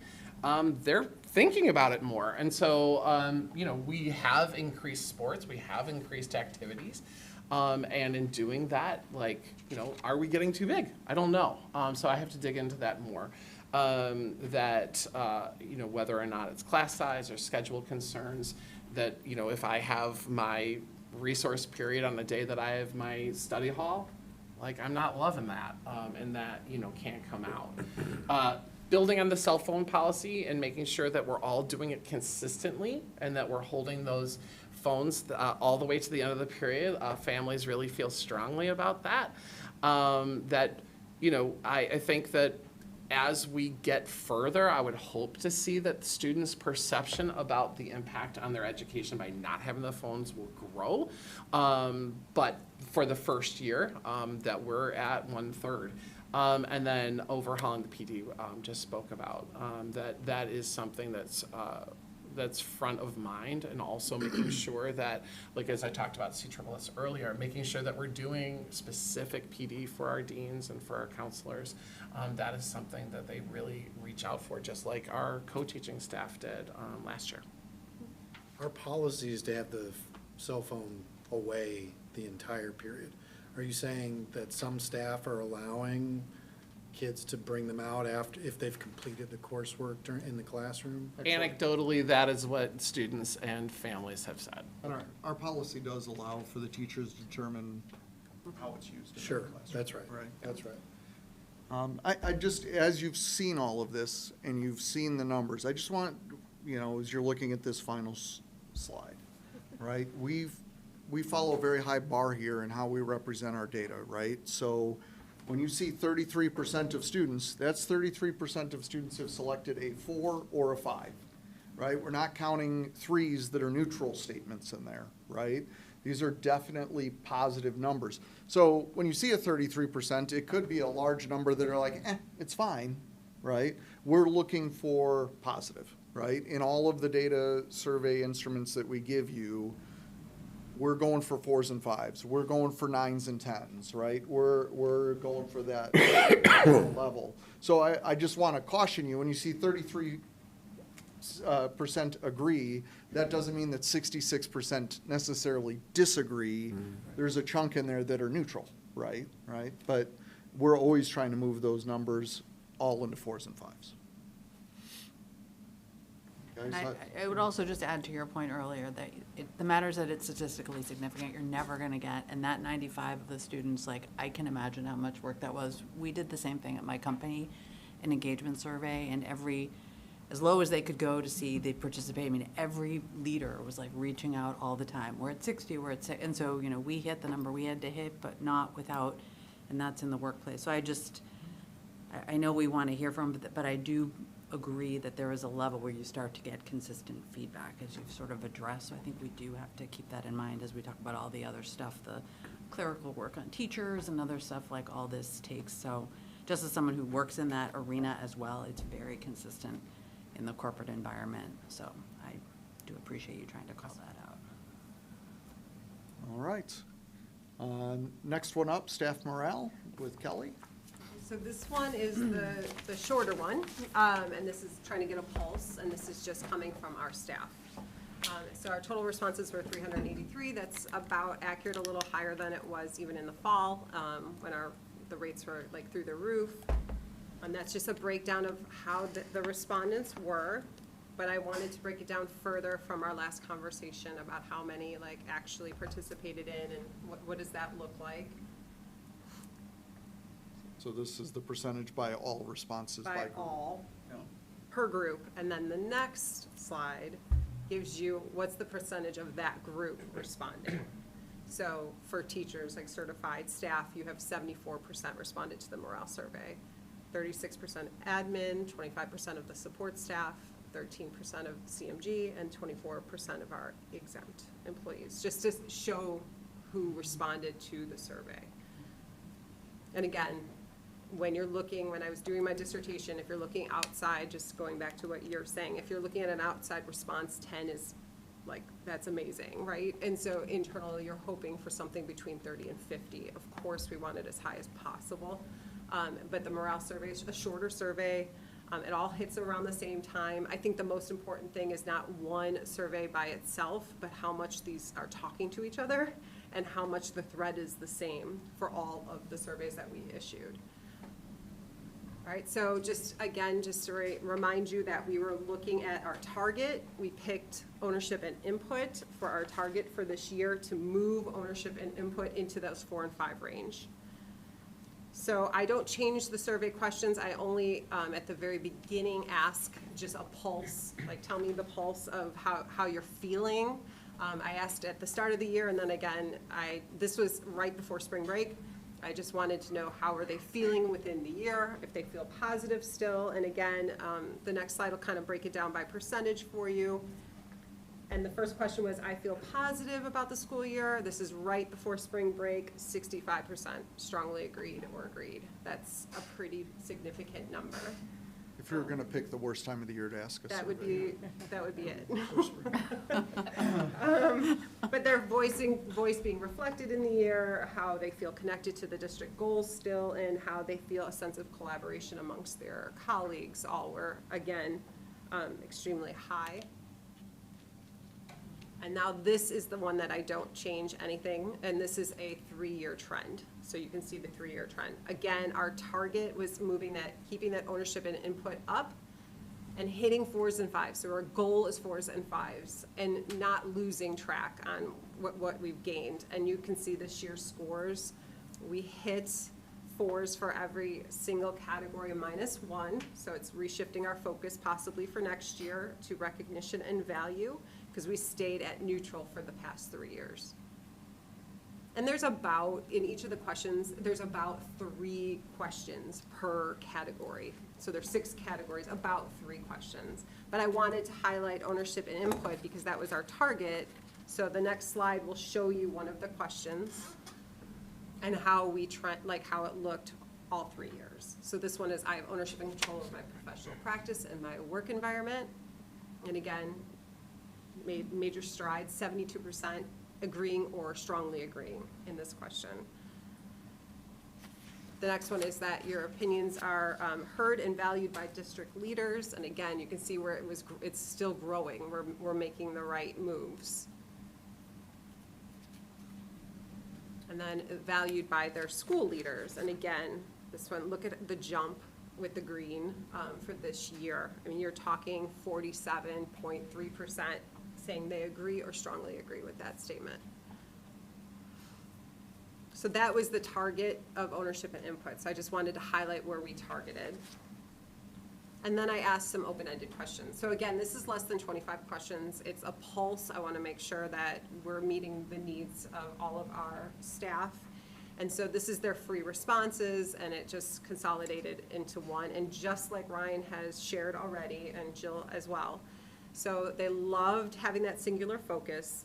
they're thinking about it more. And so, we have increased sports, we have increased activities. And in doing that, are we getting too big? I don't know. So I have to dig into that more. Whether or not it's class size or schedule concerns, that, if I have my resource period on the day that I have my study hall, I'm not loving that, and that, can't come out. Building on the cell phone policy and making sure that we're all doing it consistently and that we're holding those phones all the way to the end of the period. Families really feel strongly about that. I think that as we get further, I would hope to see that students' perception about the impact on their education by not having the phones will grow. But for the first year, that we're at 1/3. And then overhauling the PD, just spoke about, that is something that's front of mind, and also making sure that, as I talked about CSS earlier, making sure that we're doing specific PD for our deans and for our counselors. That is something that they really reach out for, just like our co-teaching staff did last year. Our policy is to have the cell phone away the entire period. Are you saying that some staff are allowing kids to bring them out if they've completed the coursework in the classroom? Anecdotally, that is what students and families have said. But our policy does allow for the teachers to determine how it's used in the Sure, classroom. that's right. That's right. I just, as you've seen all of this and you've seen the numbers, I just want, as you're looking at this final slide, right? We follow a very high bar here in how we represent our data, right? So when you see 33% of students, that's 33% of students have selected a 4 or a 5, right? We're not counting 3s that are neutral statements in there, right? These are definitely positive numbers. So when you see a 33%, it could be a large number that are like, it's fine, right? We're looking for positive, right? In all of the data survey instruments that we give you, we're going for 4s and 5s. We're going for 9s and 10s, right? We're going for that level. So I just want to caution you, when you see 33% agree, that doesn't mean that 66% necessarily disagree. There's a chunk in there that are neutral, right? But we're always trying to move those numbers all into 4s and 5s. I would also just add to your point earlier that the matters that it's statistically significant, you're never going to get. And that 95 of the students, I can imagine how much work that was. We did the same thing at my company, an engagement survey, and as low as they could go to see they participate, every leader was reaching out all the time. We're at 60, we're at 6. And so, we hit the number we had to hit, but not without, and that's in the workplace. So I know we want to hear from, but I do agree that there is a level where you start to get consistent feedback as you've sort of addressed. So I think we do have to keep that in mind as we talk about all the other stuff, the clerical work on teachers and other stuff all this takes. So just as someone who works in that arena as well, it's very consistent in the corporate environment. So I do appreciate you trying to call that out. All right. Next one up, staff morale with Kelly. So this one is the shorter one, and this is trying to get a pulse, and this is just coming from our staff. So our total responses were 383. That's about accurate, a little higher than it was even in the fall, when the rates were like through the roof. And that's just a breakdown of how the respondents were. But I wanted to break it down further from our last conversation about how many like actually participated in and what does that look like. So this is the percentage by all responses by By group. all, Yeah. per group. And then the next slide gives you what's the percentage of that group responding. So for teachers, like certified staff, you have 74% responded to the morale survey, 36% admin, 25% of the support staff, 13% of CMG, and 24% of our exempt employees, just to show who responded to the survey. And again, when I was doing my dissertation, if you're looking outside, just going back to what you're saying, if you're looking at an outside response, 10 is like, that's amazing, right? And so internally, you're hoping for something between 30 and 50. Of course, we want it as high as possible. But the morale survey is a shorter survey. It all hits around the same time. I think the most important thing is not one survey by itself, but how much these are talking to each other and how much the thread is the same for all of the surveys that we issued. All right, so just to remind you that we were looking at our target. We picked ownership and input for our target for this year to move ownership and input into those 4 and 5 range. So I don't change the survey questions. I only, at the very beginning, ask just a pulse, like tell me the pulse of how you're feeling. I asked at the start of the year, and then again, this was right before spring break. I just wanted to know how are they feeling within the year, if they feel positive still. And again, the next slide will kind of break it down by percentage for you. And the first question was, I feel positive about the school year. This is right before spring break, 65% strongly agreed or agreed. That's a pretty significant number. If you were going to pick the worst time of the year to ask a That survey. would be it. But their voice being reflected in the year, how they feel connected to the district goals still, and how they feel a sense of collaboration amongst their colleagues, all were, again, extremely high. And now this is the one that I don't change anything, and this is a 3-year trend. So you can see the 3-year trend. Again, our target was keeping that ownership and input up and hitting 4s and 5s. So our goal is 4s and 5s and not losing track on what we've gained. And you can see this year's scores. We hit 4s for every single category -1. So it's reshifting our focus possibly for next year to recognition and value, because we stayed at neutral for the past 3 years. And in each of the questions, there's about 3 questions per category. So there's 6 categories, about 3 questions. But I wanted to highlight ownership and input because that was our target. So the next slide will show you one of the questions and how how it looked all 3 years. So this one is, I have ownership and control of my professional practice and my work environment. And again, made major strides, 72% agreeing or strongly agreeing in this question. The next one is that your opinions are heard and valued by district leaders. And again, you can see where it's still growing. We're making the right moves. And then valued by their school leaders. And again, this one, look at the jump with the green for this year. I mean, you're talking 47.3% saying they agree or strongly agree with that statement. So that was the target of ownership and input. So I just wanted to highlight where we targeted. And then I asked some open-ended questions. So again, this is less than 25 questions. It's a pulse. I want to make sure that we're meeting the needs of all of our staff. And so this is their free responses, and it just consolidated into one. And just like Ryan has shared already, and Jill as well. So they loved having that singular focus.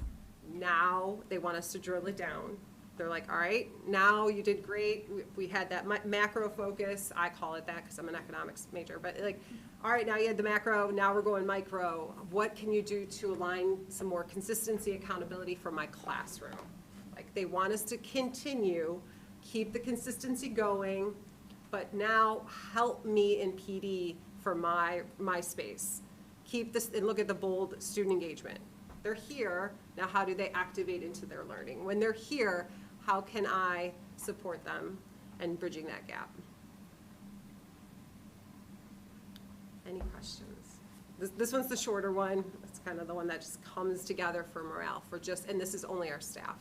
Now they want us to drill it down. They're like, all right, now you did great. We had that macro focus. I call it that because I'm an economics major. But like, all right, now you had the macro. Now we're going micro. What can you do to align some more consistency, accountability for my classroom? Like they want us to continue, keep the consistency going, but now help me in PD for my space. Keep this, and look at the bold student engagement. They're here, now how do they activate into their learning? When they're here, how can I support them and bridging that gap? Any questions? This one's the shorter one. It's kind of the one that just comes together for morale, and this is only our staff.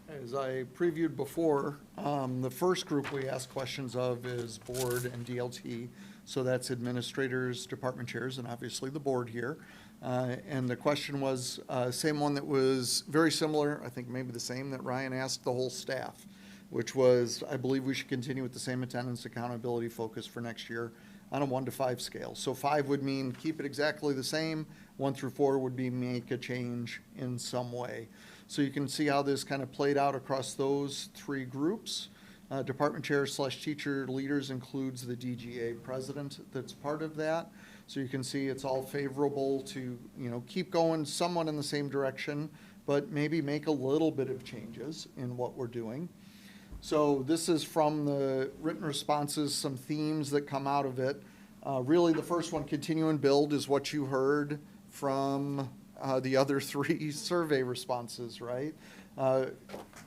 As I previewed before, the first group we ask questions of is board and DLT. So that's administrators, department chairs, and obviously the board here. And the question was, same one that was very similar, I think maybe the same that Ryan asked the whole staff, which was, I believe we should continue with the same attendance accountability focus for next year on a 1 to 5 scale. So 5 would mean keep it exactly the same. 1 through 4 would be make a change in some way. So you can see how this kind of played out across those 3 groups. Department chair / teacher leaders includes the DGA president that's part of that. So you can see it's all favorable to, keep going somewhat in the same direction, but maybe make a little bit of changes in what we're doing. So this is from the written responses, some themes that come out of it. Really, the first one, continue and build, is what you heard from the other 3 survey responses, right?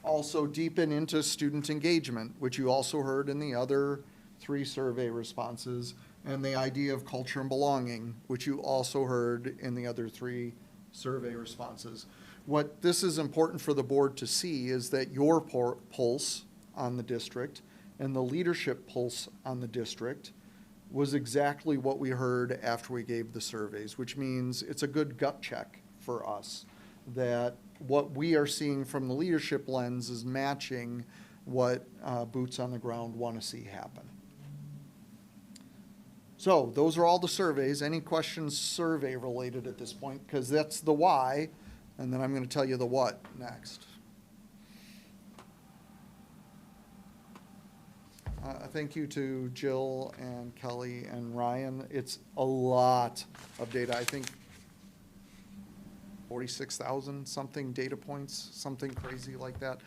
Also deepen into student engagement, which you also heard in the other 3 survey responses, and the idea of culture and belonging, which you also heard in the other 3 survey responses. What this is important for the board to see is that your pulse on the district and the leadership pulse on the district was exactly what we heard after we gave the surveys, which means it's a good gut check for us that what we are seeing from the leadership lens is matching what boots on the ground want to see happen. So those are all the surveys. Any questions survey related at this point? Because that's the why, and then I'm going to tell you the what next. Thank you to Jill and Kelly and Ryan. It's a lot of data. I think 46,000 something data points, something crazy like that.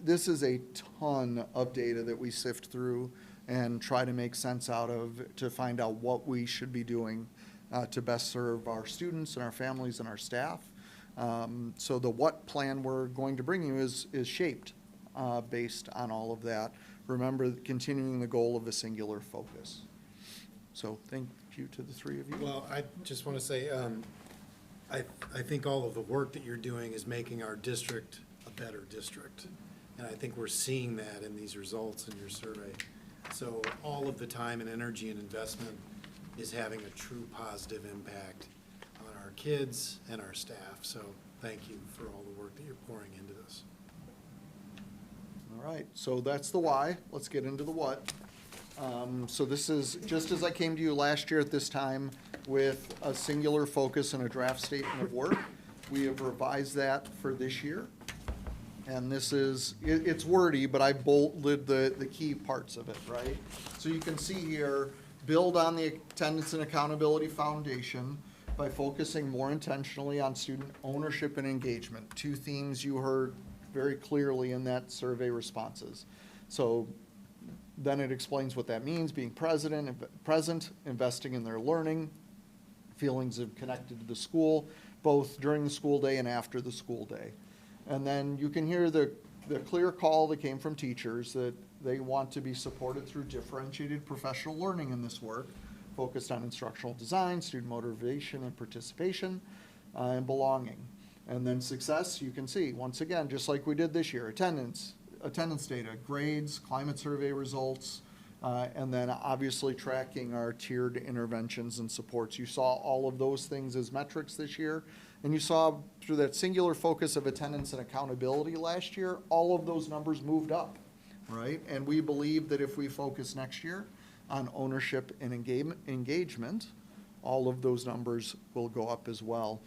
This is a ton of data that we sift through and try to make sense out of to find out what we should be doing to best serve our students and our families and our staff. So the what plan we're going to bring you is shaped based on all of that. Remember, continuing the goal of a singular focus. So thank you to the 3 of you. Well, I just want to say, I think all of the work that you're doing is making our district a better district. And I think we're seeing that in these results in your survey. So all of the time and energy and investment is having a true positive impact on our kids and our staff. So thank you for all the work that you're pouring into this. All right, so that's the why. Let's get into the what. So this is just as I came to you last year at this time with a singular focus and a draft statement of work. We have revised that for this year. And this is, it's wordy, but I bolded the key parts of it, right? So you can see here, build on the attendance and accountability foundation by focusing more intentionally on student ownership and engagement. 2 themes you heard very clearly in that survey responses. So then it explains what that means, being present, investing in their learning, feelings of connected to the school, both during the school day and after the school day. And then you can hear the clear call that came from teachers that they want to be supported through differentiated professional learning in this work, focused on instructional design, student motivation and participation, and belonging. And then success, you can see, once again, just like we did this year, attendance data, grades, climate survey results, and then obviously tracking our tiered interventions and supports. You saw all of those things as metrics this year, and you saw through that singular focus of attendance and accountability last year, all of those numbers moved up, right? And we believe that if we focus next year on ownership and engagement, all of those numbers will go up as well.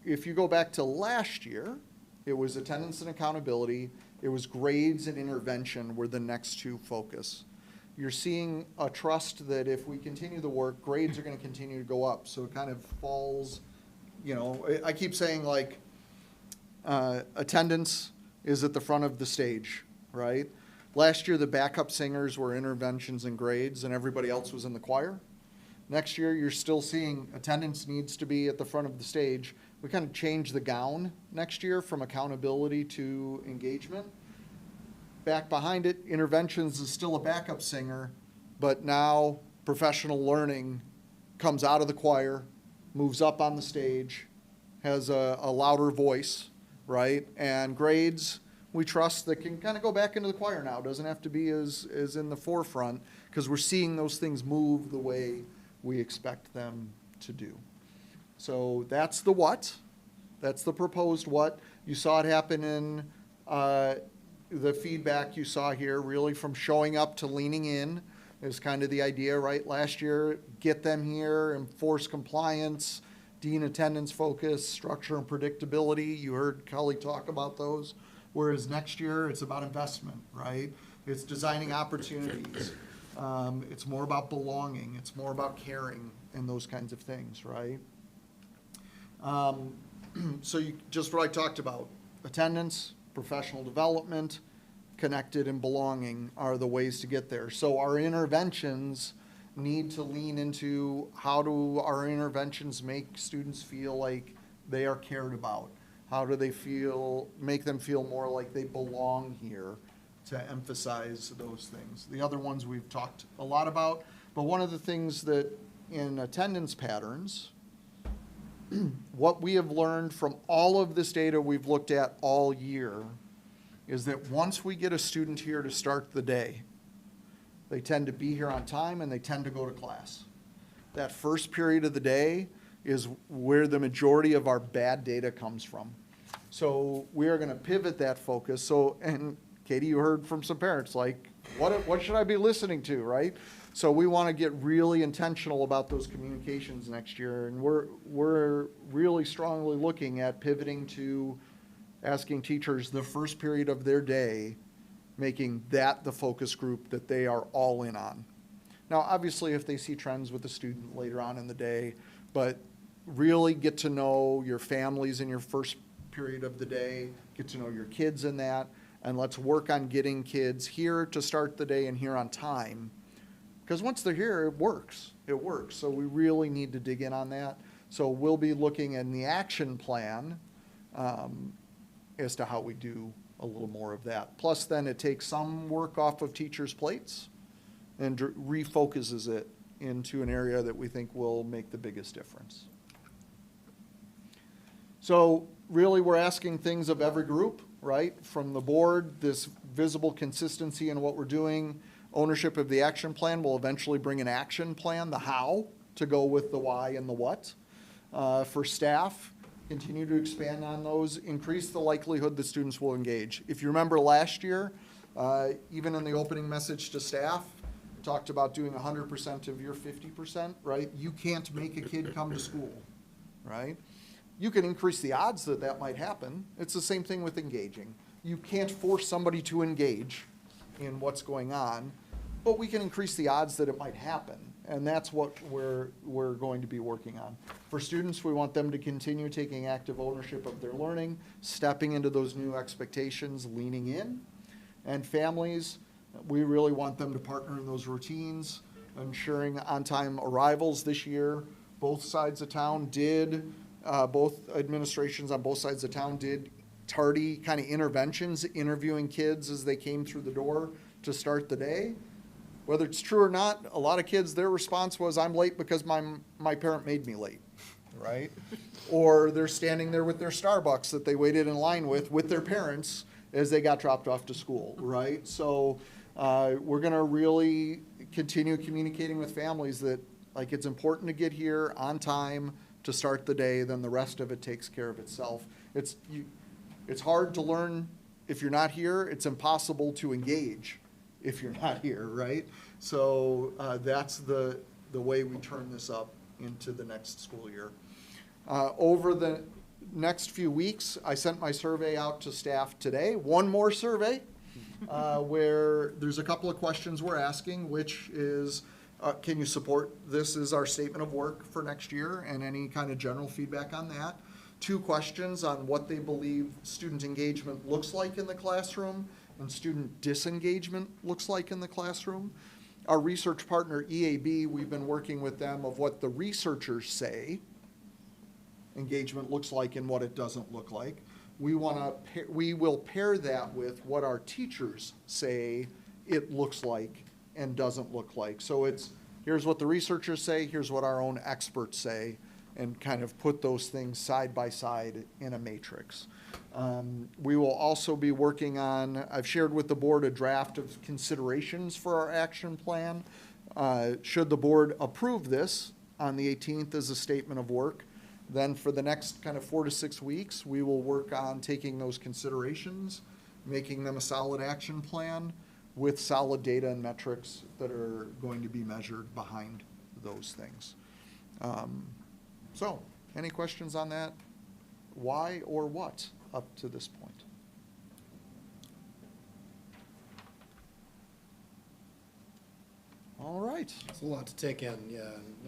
If you go back to last year, it was attendance and accountability, it was grades and intervention were the next 2 focus. You're seeing a trust that if we continue the work, grades are going to continue to go up. So it kind of falls, I keep saying attendance is at the front of the stage, right? Last year, the backup singers were interventions and grades and everybody else was in the choir. Next year, you're still seeing attendance needs to be at the front of the stage. We kind of changed the gown next year from accountability to engagement. Back behind it, interventions is still a backup singer, but now professional learning comes out of the choir, moves up on the stage, has a louder voice, right? And grades, we trust that can kind of go back into the choir now. Doesn't have to be as in the forefront, because we're seeing those things move the way we expect them to do. So that's the what. That's the proposed what. You saw it happen in the feedback you saw here, really from showing up to leaning in is kind of the idea, right? Last year, get them here, enforce compliance, dean attendance focus, structure and predictability. You heard Kelly talk about those. Whereas next year, it's about investment, right? It's designing opportunities. It's more about belonging. It's more about caring and those kinds of things, right? So just what I talked about, attendance, professional development, connected and belonging are the ways to get there. So our interventions need to lean into how do our interventions make students feel like they are cared about? How do they feel, make them feel more like they belong here, to emphasize those things. The other ones we've talked a lot about, but one of the things that in attendance patterns, what we have learned from all of this data we've looked at all year is that once we get a student here to start the day, they tend to be here on time and they tend to go to class. That first period of the day is where the majority of our bad data comes from. So we are going to pivot that focus. So, and Katie, you heard from some parents, like, what should I be listening to, right? So we want to get really intentional about those communications next year. And we're really strongly looking at pivoting to asking teachers the first period of their day, making that the focus group that they are all in on. Now, obviously, if they see trends with the student later on in the day, but really get to know your families in your first period of the day, get to know your kids in that, and let's work on getting kids here to start the day and here on time. Because once they're here, it works. It works. So we really need to dig in on that. So we'll be looking in the action plan as to how we do a little more of that. Plus, then it takes some work off of teachers' plates and refocuses it into an area that we think will make the biggest difference. So really, we're asking things of every group, right? From the board, this visible consistency in what we're doing. Ownership of the action plan will eventually bring an action plan, the how, to go with the why and the what. For staff, continue to expand on those, increase the likelihood that students will engage. If you remember last year, even in the opening message to staff, talked about doing 100% of your 50%, right? You can't make a kid come to school, right? You can increase the odds that that might happen. It's the same thing with engaging. You can't force somebody to engage in what's going on, but we can increase the odds that it might happen. And that's what we're going to be working on. For students, we want them to continue taking active ownership of their learning, stepping into those new expectations, leaning in. And families, we really want them to partner in those routines, ensuring on-time arrivals this year. Both sides of town did, both administrations on both sides of town did tardy kind of interventions, interviewing kids as they came through the door to start the day. Whether it's true or not, a lot of kids, their response was, I'm late because my parent made me late, right? Or they're standing there with their Starbucks that they waited in line with their parents as they got dropped off to school, right? So we're going to really continue communicating with families that, like, it's important to get here on time to start the day, then the rest of it takes care of itself. It's hard to learn if you're not here. It's impossible to engage if you're not here, right? So that's the way we turn this up into the next school year. Over the next few weeks, I sent my survey out to staff today. One more survey where there's a couple of questions we're asking, which is, can you support this as our statement of work for next year, and any kind of general feedback on that. 2 questions on what they believe student engagement looks like in the classroom and student disengagement looks like in the classroom. Our research partner, EAB, we've been working with them of what the researchers say engagement looks like and what it doesn't look like. We will pair that with what our teachers say it looks like and doesn't look like. So it's, here's what the researchers say, here's what our own experts say, and kind of put those things side by side in a matrix. We will also be working on, I've shared with the board a draft of considerations for our action plan. Should the board approve this on the 18th as a statement of work, then for the next kind of 4 to 6 weeks, we will work on taking those considerations, making them a solid action plan with solid data and metrics that are going to be measured behind those things. So, any questions on that? Why or what up to this point? All right. It's a lot to take in, yeah.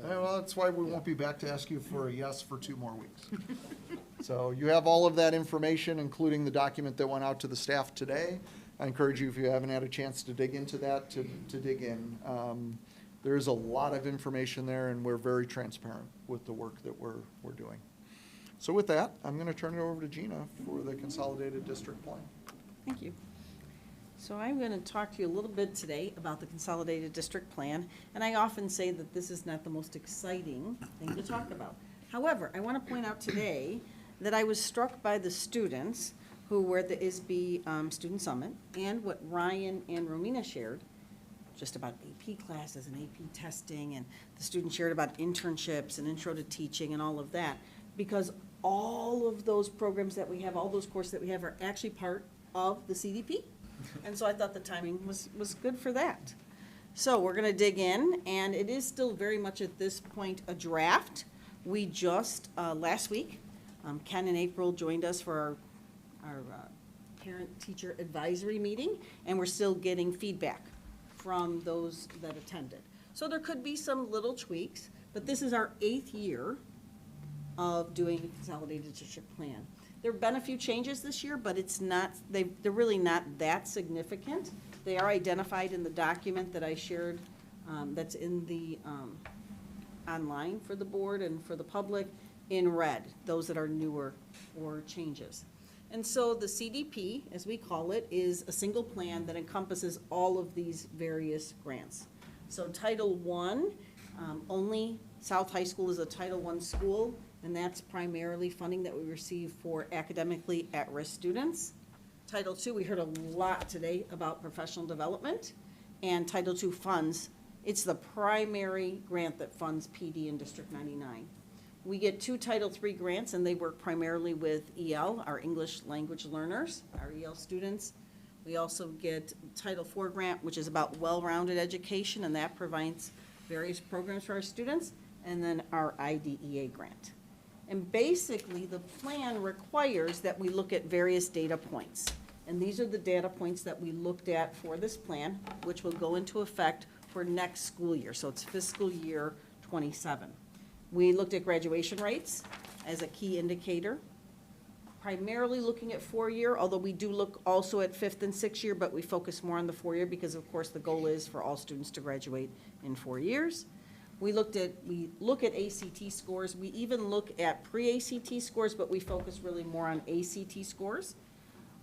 Well, that's why we won't be back to ask you for a yes for 2 more weeks. So you have all of that information, including the document that went out to the staff today. I encourage you, if you haven't had a chance to dig into that, to dig in. There's a lot of information there, and we're very transparent with the work that we're doing. So with that, I'm going to turn it over to Gina for the Consolidated District Plan. Thank you. So I'm going to talk to you a little bit today about the Consolidated District Plan, and I often say that this is not the most exciting thing to talk about. However, I want to point out today that I was struck by the students who were at the ISB Student Summit and what Ryan and Romina shared just about AP classes and AP testing, and the students shared about internships and intro to teaching and all of that, because all of those programs that we have, all those courses that we have are actually part of the CDP. And so I thought the timing was good for that. So we're going to dig in, and it is still very much at this point a draft. We just, last week, Ken and April joined us for our parent-teacher advisory meeting, and we're still getting feedback from those that attended. So there could be some little tweaks, but this is our 8th year of doing the Consolidated District Plan. There have been a few changes this year, but it's not, they're really not that significant. They are identified in the document that I shared that's in the online for the board and for the public in red, those that are newer or changes. And so the CDP, as we call it, is a single plan that encompasses all of these various grants. So Title I, only South High School is a Title I school, and that's primarily funding that we receive for academically at-risk students. Title II, we heard a lot today about professional development, and Title II funds, it's the primary grant that funds PD in District 99. We get 2 Title III grants, and they work primarily with EL, our English language learners, our EL students. We also get Title IV grant, which is about well-rounded education, and that provides various programs for our students, and then our IDEA grant. And basically, the plan requires that we look at various data points. And these are the data points that we looked at for this plan, which will go into effect for next school year. So it's fiscal year 27. We looked at graduation rates as a key indicator, primarily looking at 4-year, although we do look also at 5th and 6th year, but we focus more on the 4-year because, of course, the goal is for all students to graduate in 4 years. We look at ACT scores. We even look at pre-ACT scores, but we focus really more on ACT scores.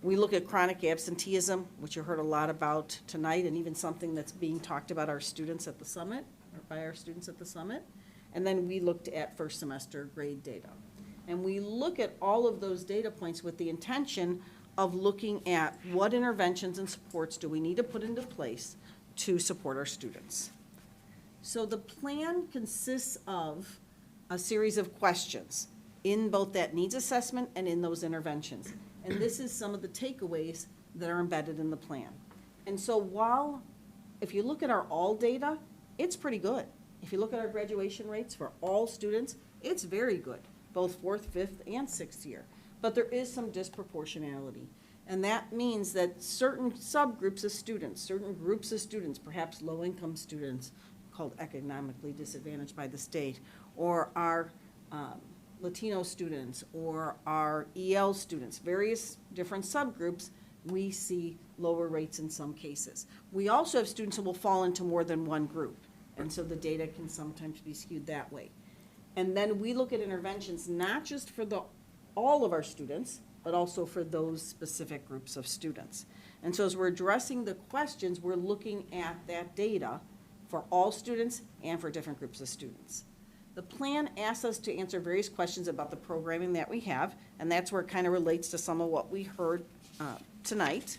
We look at chronic absenteeism, which you heard a lot about tonight, and even something that's being talked about our students at the summit, or by our students at the summit. And then we looked at first semester grade data. And we look at all of those data points with the intention of looking at what interventions and supports do we need to put into place to support our students. So the plan consists of a series of questions in both that needs assessment and in those interventions. And this is some of the takeaways that are embedded in the plan. And so if you look at our all data, it's pretty good. If you look at our graduation rates for all students, it's very good, both 4th, 5th, and 6th year. But there is some disproportionality. And that means that certain subgroups of students, certain groups of students, perhaps low-income students, called economically disadvantaged by the state, or our Latino students, or our EL students, various different subgroups, we see lower rates in some cases. We also have students who will fall into more than one group, and so the data can sometimes be skewed that way. And then we look at interventions not just for all of our students, but also for those specific groups of students. And so as we're addressing the questions, we're looking at that data for all students and for different groups of students. The plan asks us to answer various questions about the programming that we have, and that's where it kind of relates to some of what we heard tonight.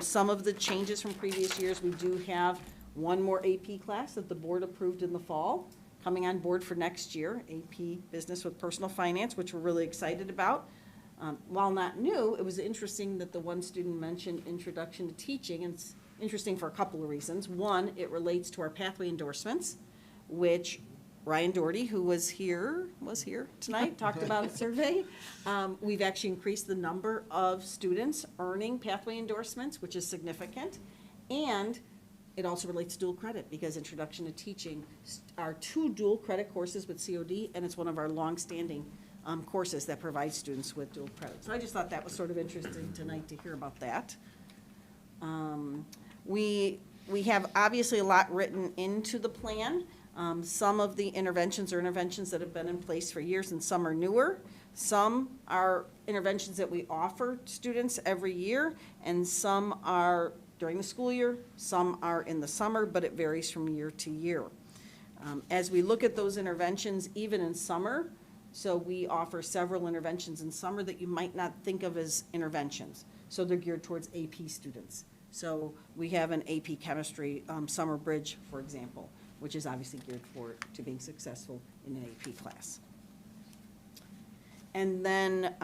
Some of the changes from previous years, we do have one more AP class that the board approved in the fall, coming on board for next year, AP Business with Personal Finance, which we're really excited about. While not new, it was interesting that the one student mentioned Introduction to Teaching, and it's interesting for a couple of reasons. One, it relates to our pathway endorsements, which Ryan Doherty, who was here tonight, talked about a survey. We've actually increased the number of students earning pathway endorsements, which is significant. And it also relates to dual credit, because Introduction to Teaching are 2 dual credit courses with COD, and it's one of our longstanding courses that provide students with dual credit. So I just thought that was sort of interesting tonight to hear about that. We have obviously a lot written into the plan. Some of the interventions are interventions that have been in place for years, and some are newer. Some are interventions that we offer students every year, and some are during the school year, some are in the summer, but it varies from year to year. As we look at those interventions, even in summer, so we offer several interventions in summer that you might not think of as interventions. So they're geared towards AP students. So we have an AP Chemistry Summer Bridge, for example, which is obviously geared to being successful in an AP class. And then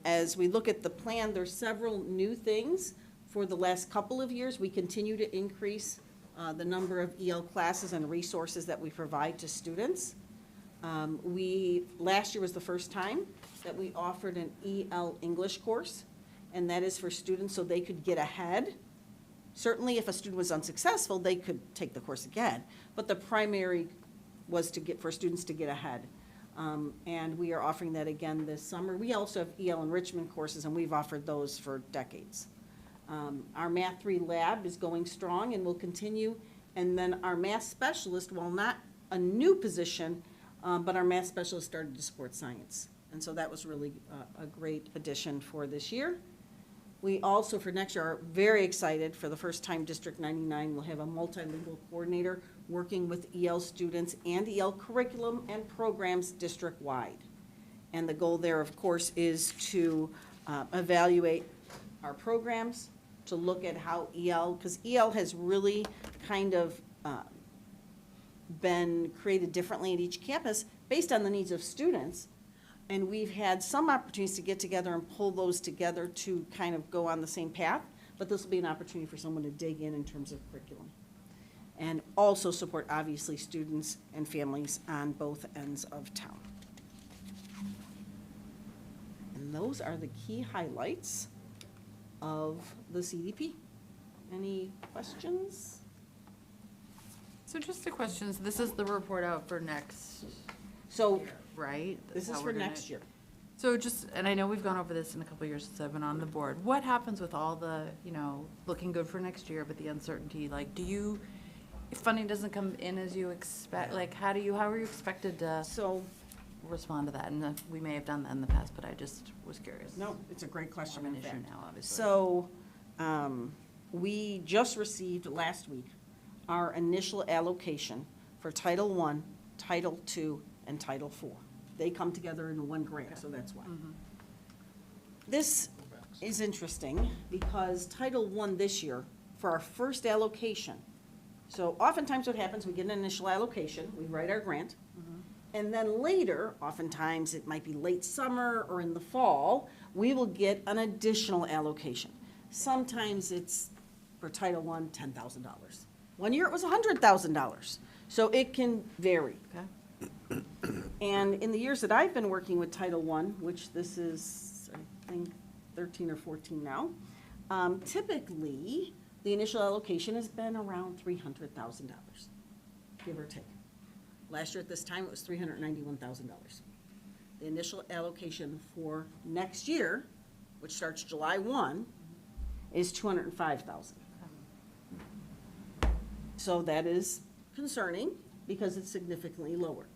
as we look at the plan, there's several new things. For the last couple of years, we continue to increase the number of EL classes and resources that we provide to students. Last year was the first time that we offered an EL English course, and that is for students so they could get ahead. Certainly, if a student was unsuccessful, they could take the course again, but the primary was for students to get ahead. And we are offering that again this summer. We also have EL enrichment courses, and we've offered those for decades. Our Math 3 lab is going strong and will continue. And then our math specialist, while not a new position, but our math specialist started to support science. And so that was really a great addition for this year. We also, for next year, are very excited. For the first time, District 99 will have a multilingual coordinator working with EL students and EL curriculum and programs district-wide. And the goal there, of course, is to evaluate our programs, to look at how EL, because EL has really kind of been created differently at each campus based on the needs of students. And we've had some opportunities to get together and pull those together to kind of go on the same path, but this will be an opportunity for someone to dig in terms of curriculum. And also support, obviously, students and families on both ends of town. And those are the key highlights of the CDP. Any questions? So just the questions, this is the report out for next So year, right? This is for next year. So just, and I know we've gone over this in a couple of years since I've been on the board. What happens with all the, looking good for next year, but the uncertainty? Like, if funding doesn't come in as you expect, like, how are you expected to respond to that? And we may have done that in the past, but I just was curious. No, it's a great question. More of in an issue fact. now, obviously. So, we just received last week our initial allocation for Title I, Title II, and Title IV. They come together in one grant, so that's why. This is interesting because Title I this year, for our first allocation, so oftentimes what happens, we get an initial allocation, we write our grant, and then later, oftentimes it might be late summer or in the fall, we will get an additional allocation. Sometimes it's, for Title I, $10,000. One year it was $100,000. So it can vary. Okay. And in the years that I've been working with Title I, which this is, I think, 13 or 14 now, typically, the initial allocation has been around $300,000, give or take. Last year at this time, it was $391,000. The initial allocation for next year, which starts July 1, is 205,000. So that is concerning because it's significantly lower.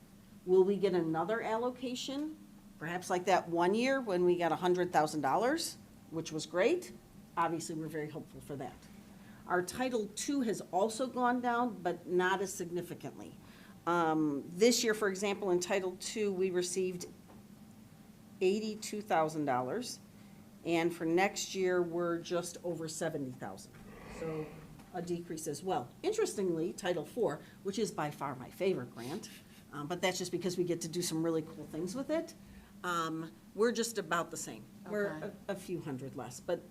Will we get another allocation? Perhaps like that one year when we got $100,000, which was great. Obviously, we're very hopeful for that. Our Title II has also gone down, but not as significantly. This year, for example, in Title II, we received $82,000. And for next year, we're just over 70,000. So a decrease as well. Interestingly, Title IV, which is by far my favorite grant, but that's just because we get to do some really cool things with it, we're just about the same. We're a few hundred less, but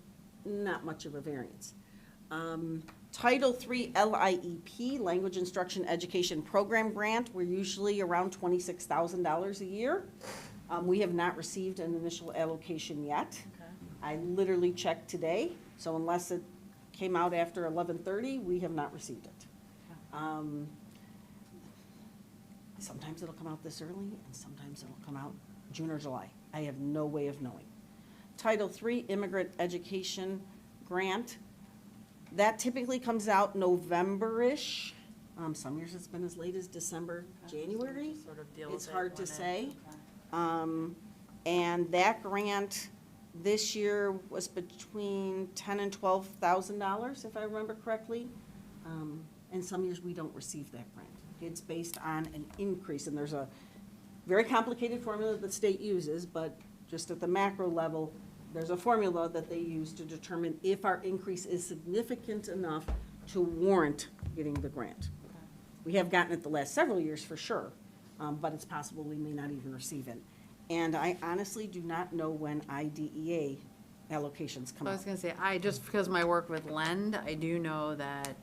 not much of a variance. Title III LIEP, Language Instruction Education Program Grant, we're usually around $26,000 a year. We have not received an initial allocation yet. I literally checked today, so unless it came out after 11:30, we have not received it. Sometimes it'll come out this early, and sometimes it'll come out June or July. I have no way of knowing. Title III Immigrant Education Grant, that typically comes out November-ish. Some years it's been as late as December, January. Sort of deal with It's it hard to when it- say. And that grant this year was between $10,000 and $12,000, if I remember correctly. And some years we don't receive that grant. It's based on an increase, and there's a very complicated formula that the state uses, but just at the macro level, there's a formula that they use to determine if our increase is significant enough to warrant getting the grant. We have gotten it the last several years for sure, but it's possible we may not even receive it. And I honestly do not know when IDEA allocations come I out. was gonna say, just because of my work with LEND, I do know that,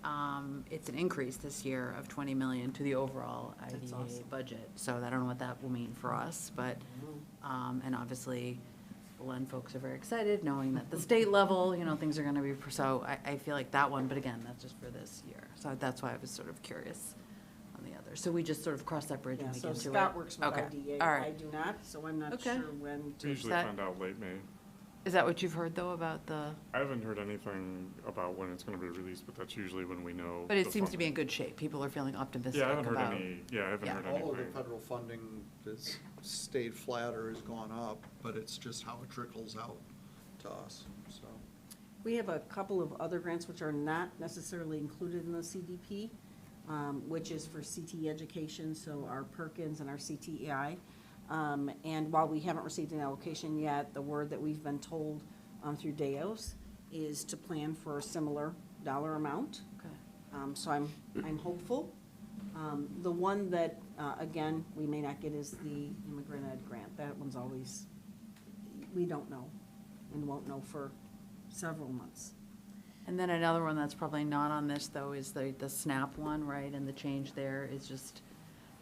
it's an increase this year of 20 million to the overall IDA budget. So I don't know what that will mean for us, but, and obviously, the LEND folks are very excited, knowing that the state level, things are gonna be, so I feel like that one, but again, that's just for this year. So that's why I was sort of curious on the other. So we just sort of cross that bridge when Yeah, we so get to it. Scott works with Okay. IDEA. All I right. do not, so I'm not Okay. sure when to. Usually that- find out late May. Is that what you've heard, though, about the, I haven't heard anything about when it's gonna be released, but that's usually when we know. but it the seems to be in funding. good shape. People are feeling optimistic Yeah, I haven't heard about. any, I haven't heard All of the anything. federal funding has stayed flat or has gone up, but it's just how it trickles out to us, so. We have a couple of other grants which are not necessarily included in the CDP, which is for CTE education, so our Perkins and our CTEI. And while we haven't received an allocation yet, the word that we've been told through DEOS is to plan for a similar dollar amount. Okay. So I'm hopeful. The one that, again, we may not get is the immigrant ed grant. That one's always, we don't know and won't know for several months. And then another one that's probably not on this, though, is the SNAP one, right? And the change there is just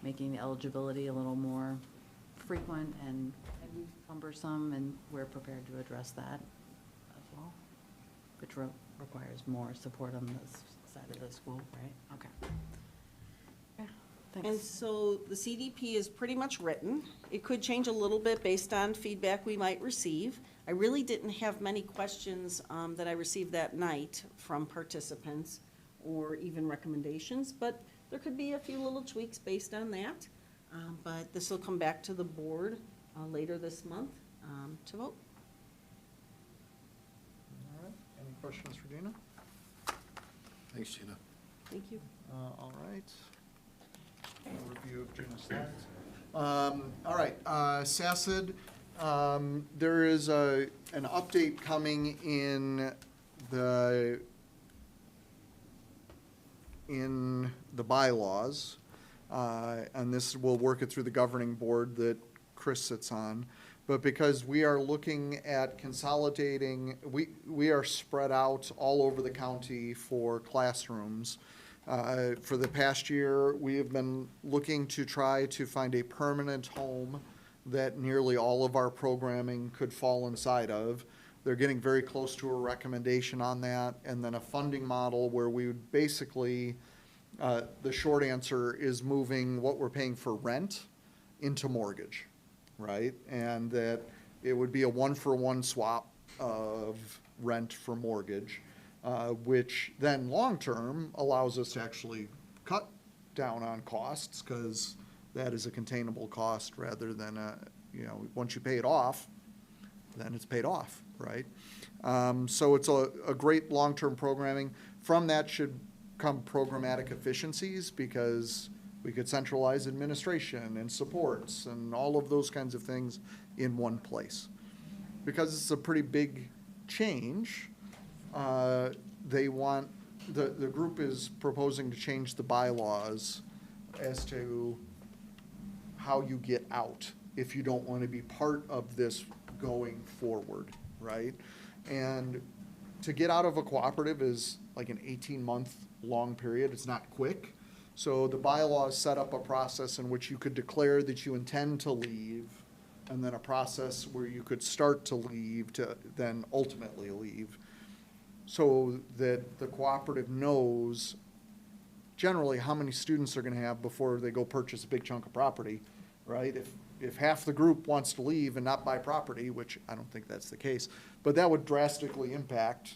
making the eligibility a little more frequent and cumbersome, and we're prepared to address that as well, which requires more support on this side of the school, right? Okay. Yeah, And thanks. so the CDP is pretty much written. It could change a little bit based on feedback we might receive. I really didn't have many questions that I received that night from participants or even recommendations, but there could be a few little tweaks based on that. But this will come back to the board later this month to vote. All right, any questions for Gina? Thanks, Gina. Thank you. All right. Review of Gina's slides. All right, SACID, there is an update coming in the bylaws, and this will work it through the governing board that Chris sits on. But because we are looking at consolidating, we are spread out all over the county for classrooms. For the past year, we have been looking to try to find a permanent home that nearly all of our programming could fall inside of. They're getting very close to a recommendation on that, and then a funding model where we would basically, the short answer is moving what we're paying for rent into mortgage, right? And that it would be a one-for-one swap of rent for mortgage. which then long-term allows us to actually cut down on costs, because that is a containable cost rather than once you pay it off, then it's paid off, right? So it's a great long-term programming. From that should come programmatic efficiencies, because we could centralize administration and supports and all of those kinds of things in one place. Because it's a pretty big change, the group is proposing to change the bylaws as to how you get out if you don't want to be part of this going forward, right? And to get out of a cooperative is like an 18-month long period. It's not quick. So the bylaws set up a process in which you could declare that you intend to leave, and then a process where you could start to leave to then ultimately leave, so that the cooperative knows generally how many students they're going to have before they go purchase a big chunk of property, right? If half the group wants to leave and not buy property, which I don't think that's the case, but that would drastically impact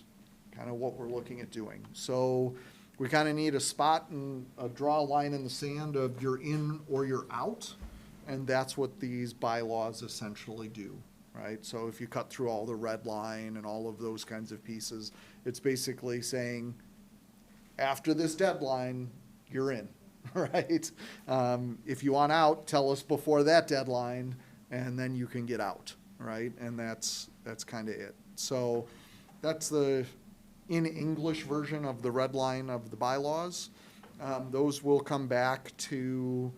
kind of what we're looking at doing. So we kind of need a spot and draw a line in the sand of you're in or you're out, and that's what these bylaws essentially do, right? So if you cut through all the red line and all of those kinds of pieces, it's basically saying, after this deadline, you're in, right? If you want out, tell us before that deadline, and then you can get out, right? And that's kind of it. So that's the in English version of the red line of the bylaws. Those will come back to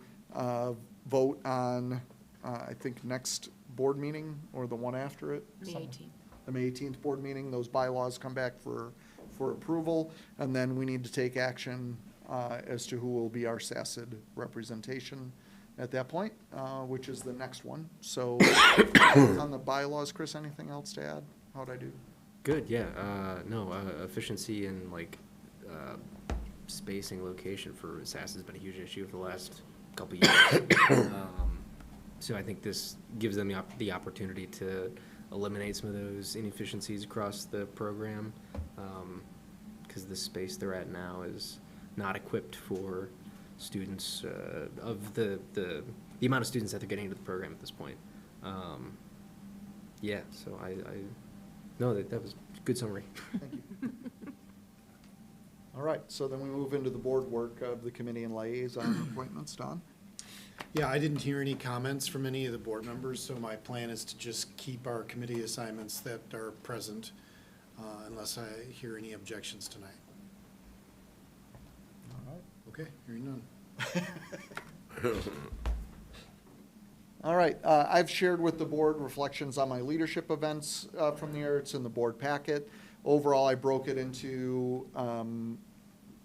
vote on, I think, next board meeting or the one after it. May 18th. The May 18th board meeting, those bylaws come back for approval, and then we need to take action as to who will be our SACID representation at that point, which is the next one. So on the bylaws, Chris, anything else to add? How'd I do? Good, yeah. Efficiency and spacing location for SAS has been a huge issue for the last couple years. So I think this gives them the opportunity to eliminate some of those inefficiencies across the program, because the space they're at now is not equipped for students of the amount of students that they're getting into the program at this point. Yeah, so I no, that was a good summary. Thank you. All right, so then we move into the board work of the committee and liaison appointments. Don? Yeah, I didn't hear any comments from any of the board members, so my plan is to just keep our committee assignments that are present, unless I hear any objections tonight. All right. Okay, hearing none. All right, I've shared with the board reflections on my leadership events from the year. It's in the board packet. Overall, I broke it into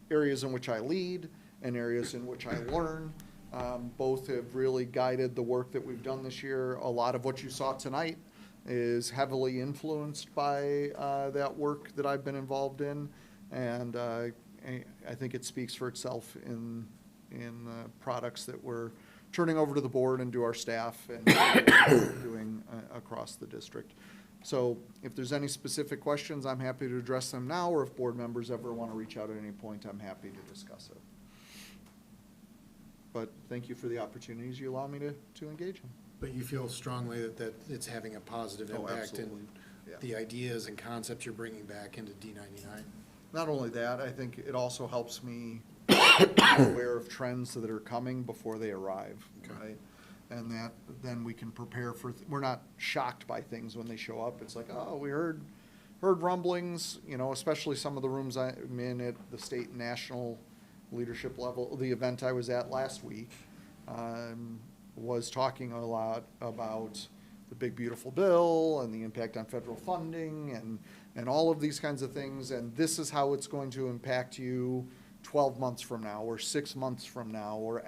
areas in which I lead and areas in which I learn. Both have really guided the work that we've done this year. A lot of what you saw tonight is heavily influenced by that work that I've been involved in, and I think it speaks for itself in the products that we're turning over to the board and to our staff and doing across the district. So if there's any specific questions, I'm happy to address them now, or if board members ever want to reach out at any point, I'm happy to discuss it. But thank you for the opportunities you allow me to engage in. But you feel strongly that it's having a positive Oh, impact absolutely. in Yeah. the ideas and concepts you're bringing back into D99? Not only that, I think it also helps me be aware of trends that are coming before they arrive, right? And that then we can prepare for, we're not shocked by things when they show up. It's like, oh, we heard rumblings, especially some of the rooms I'm in at the state and national leadership level. The event I was at last week was talking a lot about the big beautiful bill and the impact on federal funding and all of these kinds of things. And this is how it's going to impact you 12 months from now, or 6 months from now, or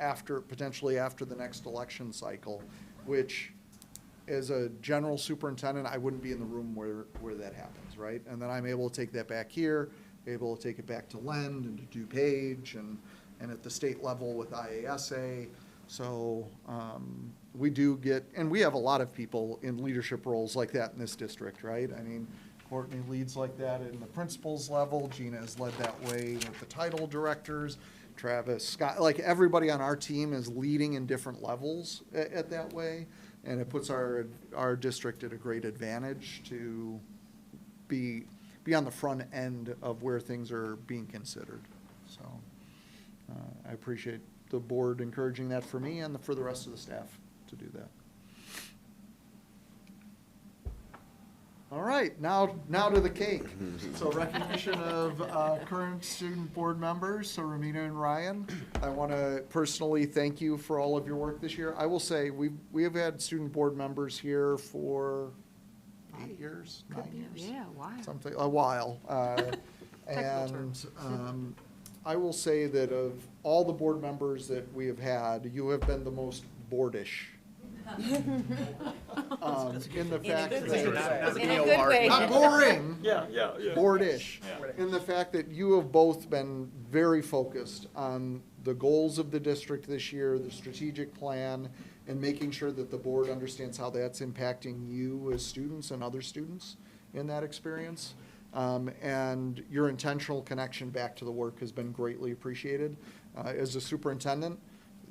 potentially after the next election cycle, which as a general superintendent, I wouldn't be in the room where that happens, right? And then I'm able to take that back here, able to take it back to Lend and to DuPage and at the state level with IASA. So we do get, and we have a lot of people in leadership roles like that in this district, right? I mean, Courtney leads like that in the principals level. Gina has led that way with the title directors. Travis, Scott, like everybody on our team is leading in different levels at that way. And it puts our district at a great advantage to be on the front end of where things are being considered. So I appreciate the board encouraging that for me and for the rest of the staff to do that. All right, now to the cake. So recognition of current student board members, so Romina and Ryan. I want to personally thank you for all of your work this year. I will say, we have had student board members here for 8 years, 9 years? Yeah, why? Something, a while. And I will say that of all the board members that we have had, you have been the most boardish. In the fact that In a good way. not boring, Yeah. boardish, in the fact that you have both been very focused on the goals of the district this year, the strategic plan, and making sure that the board understands how that's impacting you as students and other students in that experience. And your intentional connection back to the work has been greatly appreciated. As a superintendent,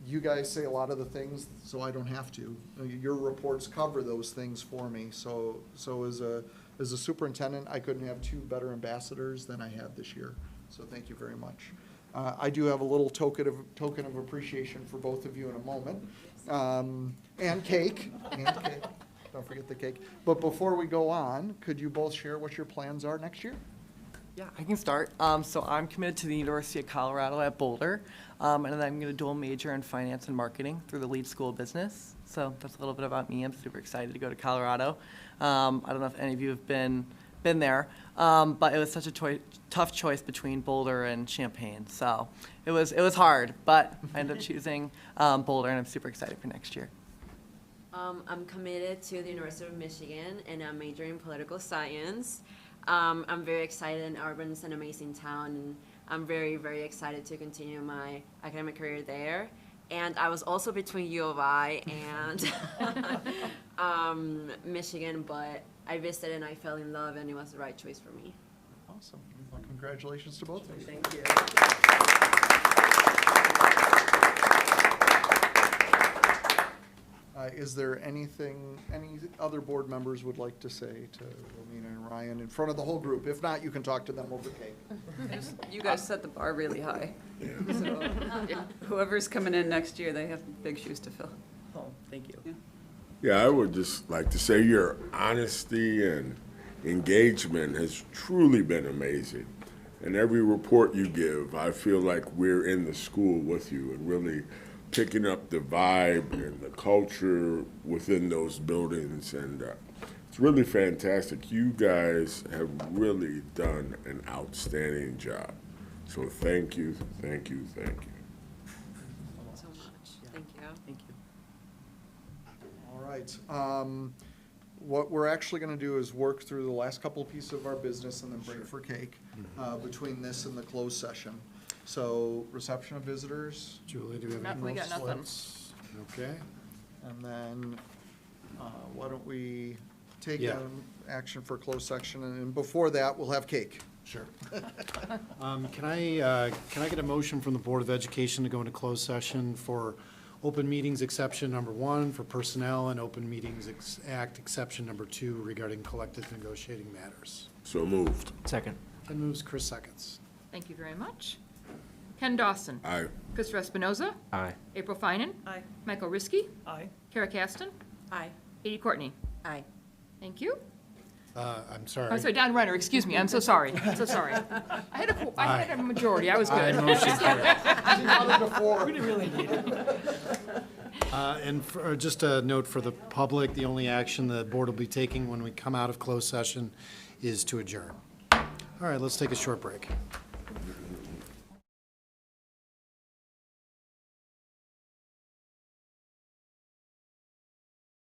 you guys say a lot of the things, so I don't have to. Your reports cover those things for me. So as a superintendent, I couldn't have two better ambassadors than I had this year. So thank you very much. I do have a little token of appreciation for both of you in a moment. And cake. Don't forget the cake. But before we go on, could you both share what your plans are next year? Yeah, I can start. So I'm committed to the University of Colorado at Boulder, and then I'm going to dual major in finance and marketing through the Lead School of Business. So that's a little bit about me. I'm super excited to go to Colorado. I don't know if any of you have been there, but it was such a tough choice between Boulder and Champaign. So it was hard, but I ended up choosing Boulder, and I'm super excited for next year. I'm committed to the University of Michigan, and I'm majoring in political science. I'm very excited, and Auburn's an amazing town, and I'm very, very excited to continue my academic career there. And I was also between U of I and Michigan, but I visited and I fell in love, and it was the right choice for me. Awesome. Well, congratulations to both of you. Thank you. Is there any other board members would like to say to Romina and Ryan in front of the whole group? If not, you can talk to them over cake. You guys set the bar really high. So whoever's coming in next year, they have big shoes to fill. Oh, thank you. Yeah, I would just like to say your honesty and engagement has truly been amazing. And every report you give, I feel like we're in the school with you and really picking up the vibe and the culture within those buildings. And it's really fantastic. You guys have really done an outstanding job. So thank you, thank you, thank you. So much. Thank you. Thank you. All right. What we're actually going to do is work through the last couple of pieces of our business and then break for cake between this and the closed session. So reception of visitors. Julie, do we have any We more got nothing. slips? Okay. And then why don't we take Yeah. action for closed section, and before that, we'll have cake. Sure. Can I get a motion from the Board of Education to go into closed session for open meetings exception number 1 for personnel and open meetings act exception number 2 regarding collective negotiating matters? So moved. Second. Ken moves, Chris seconds. Thank you very much. Ken Dawson. Aye. Christopher Espinoza. Aye. April Finan. Aye. Michael Riskey. Aye. Kara Caston. Aye. Katie Courtney. Aye. Thank you. I'm sorry. I'm sorry, Don Renner, excuse me, I'm so sorry, I'm so sorry. I had a majority, I was good. Motion carried. We didn't really need it. And just a note for the public, the only action the board will be taking when we come out of closed session is to adjourn. All right, let's take a short break.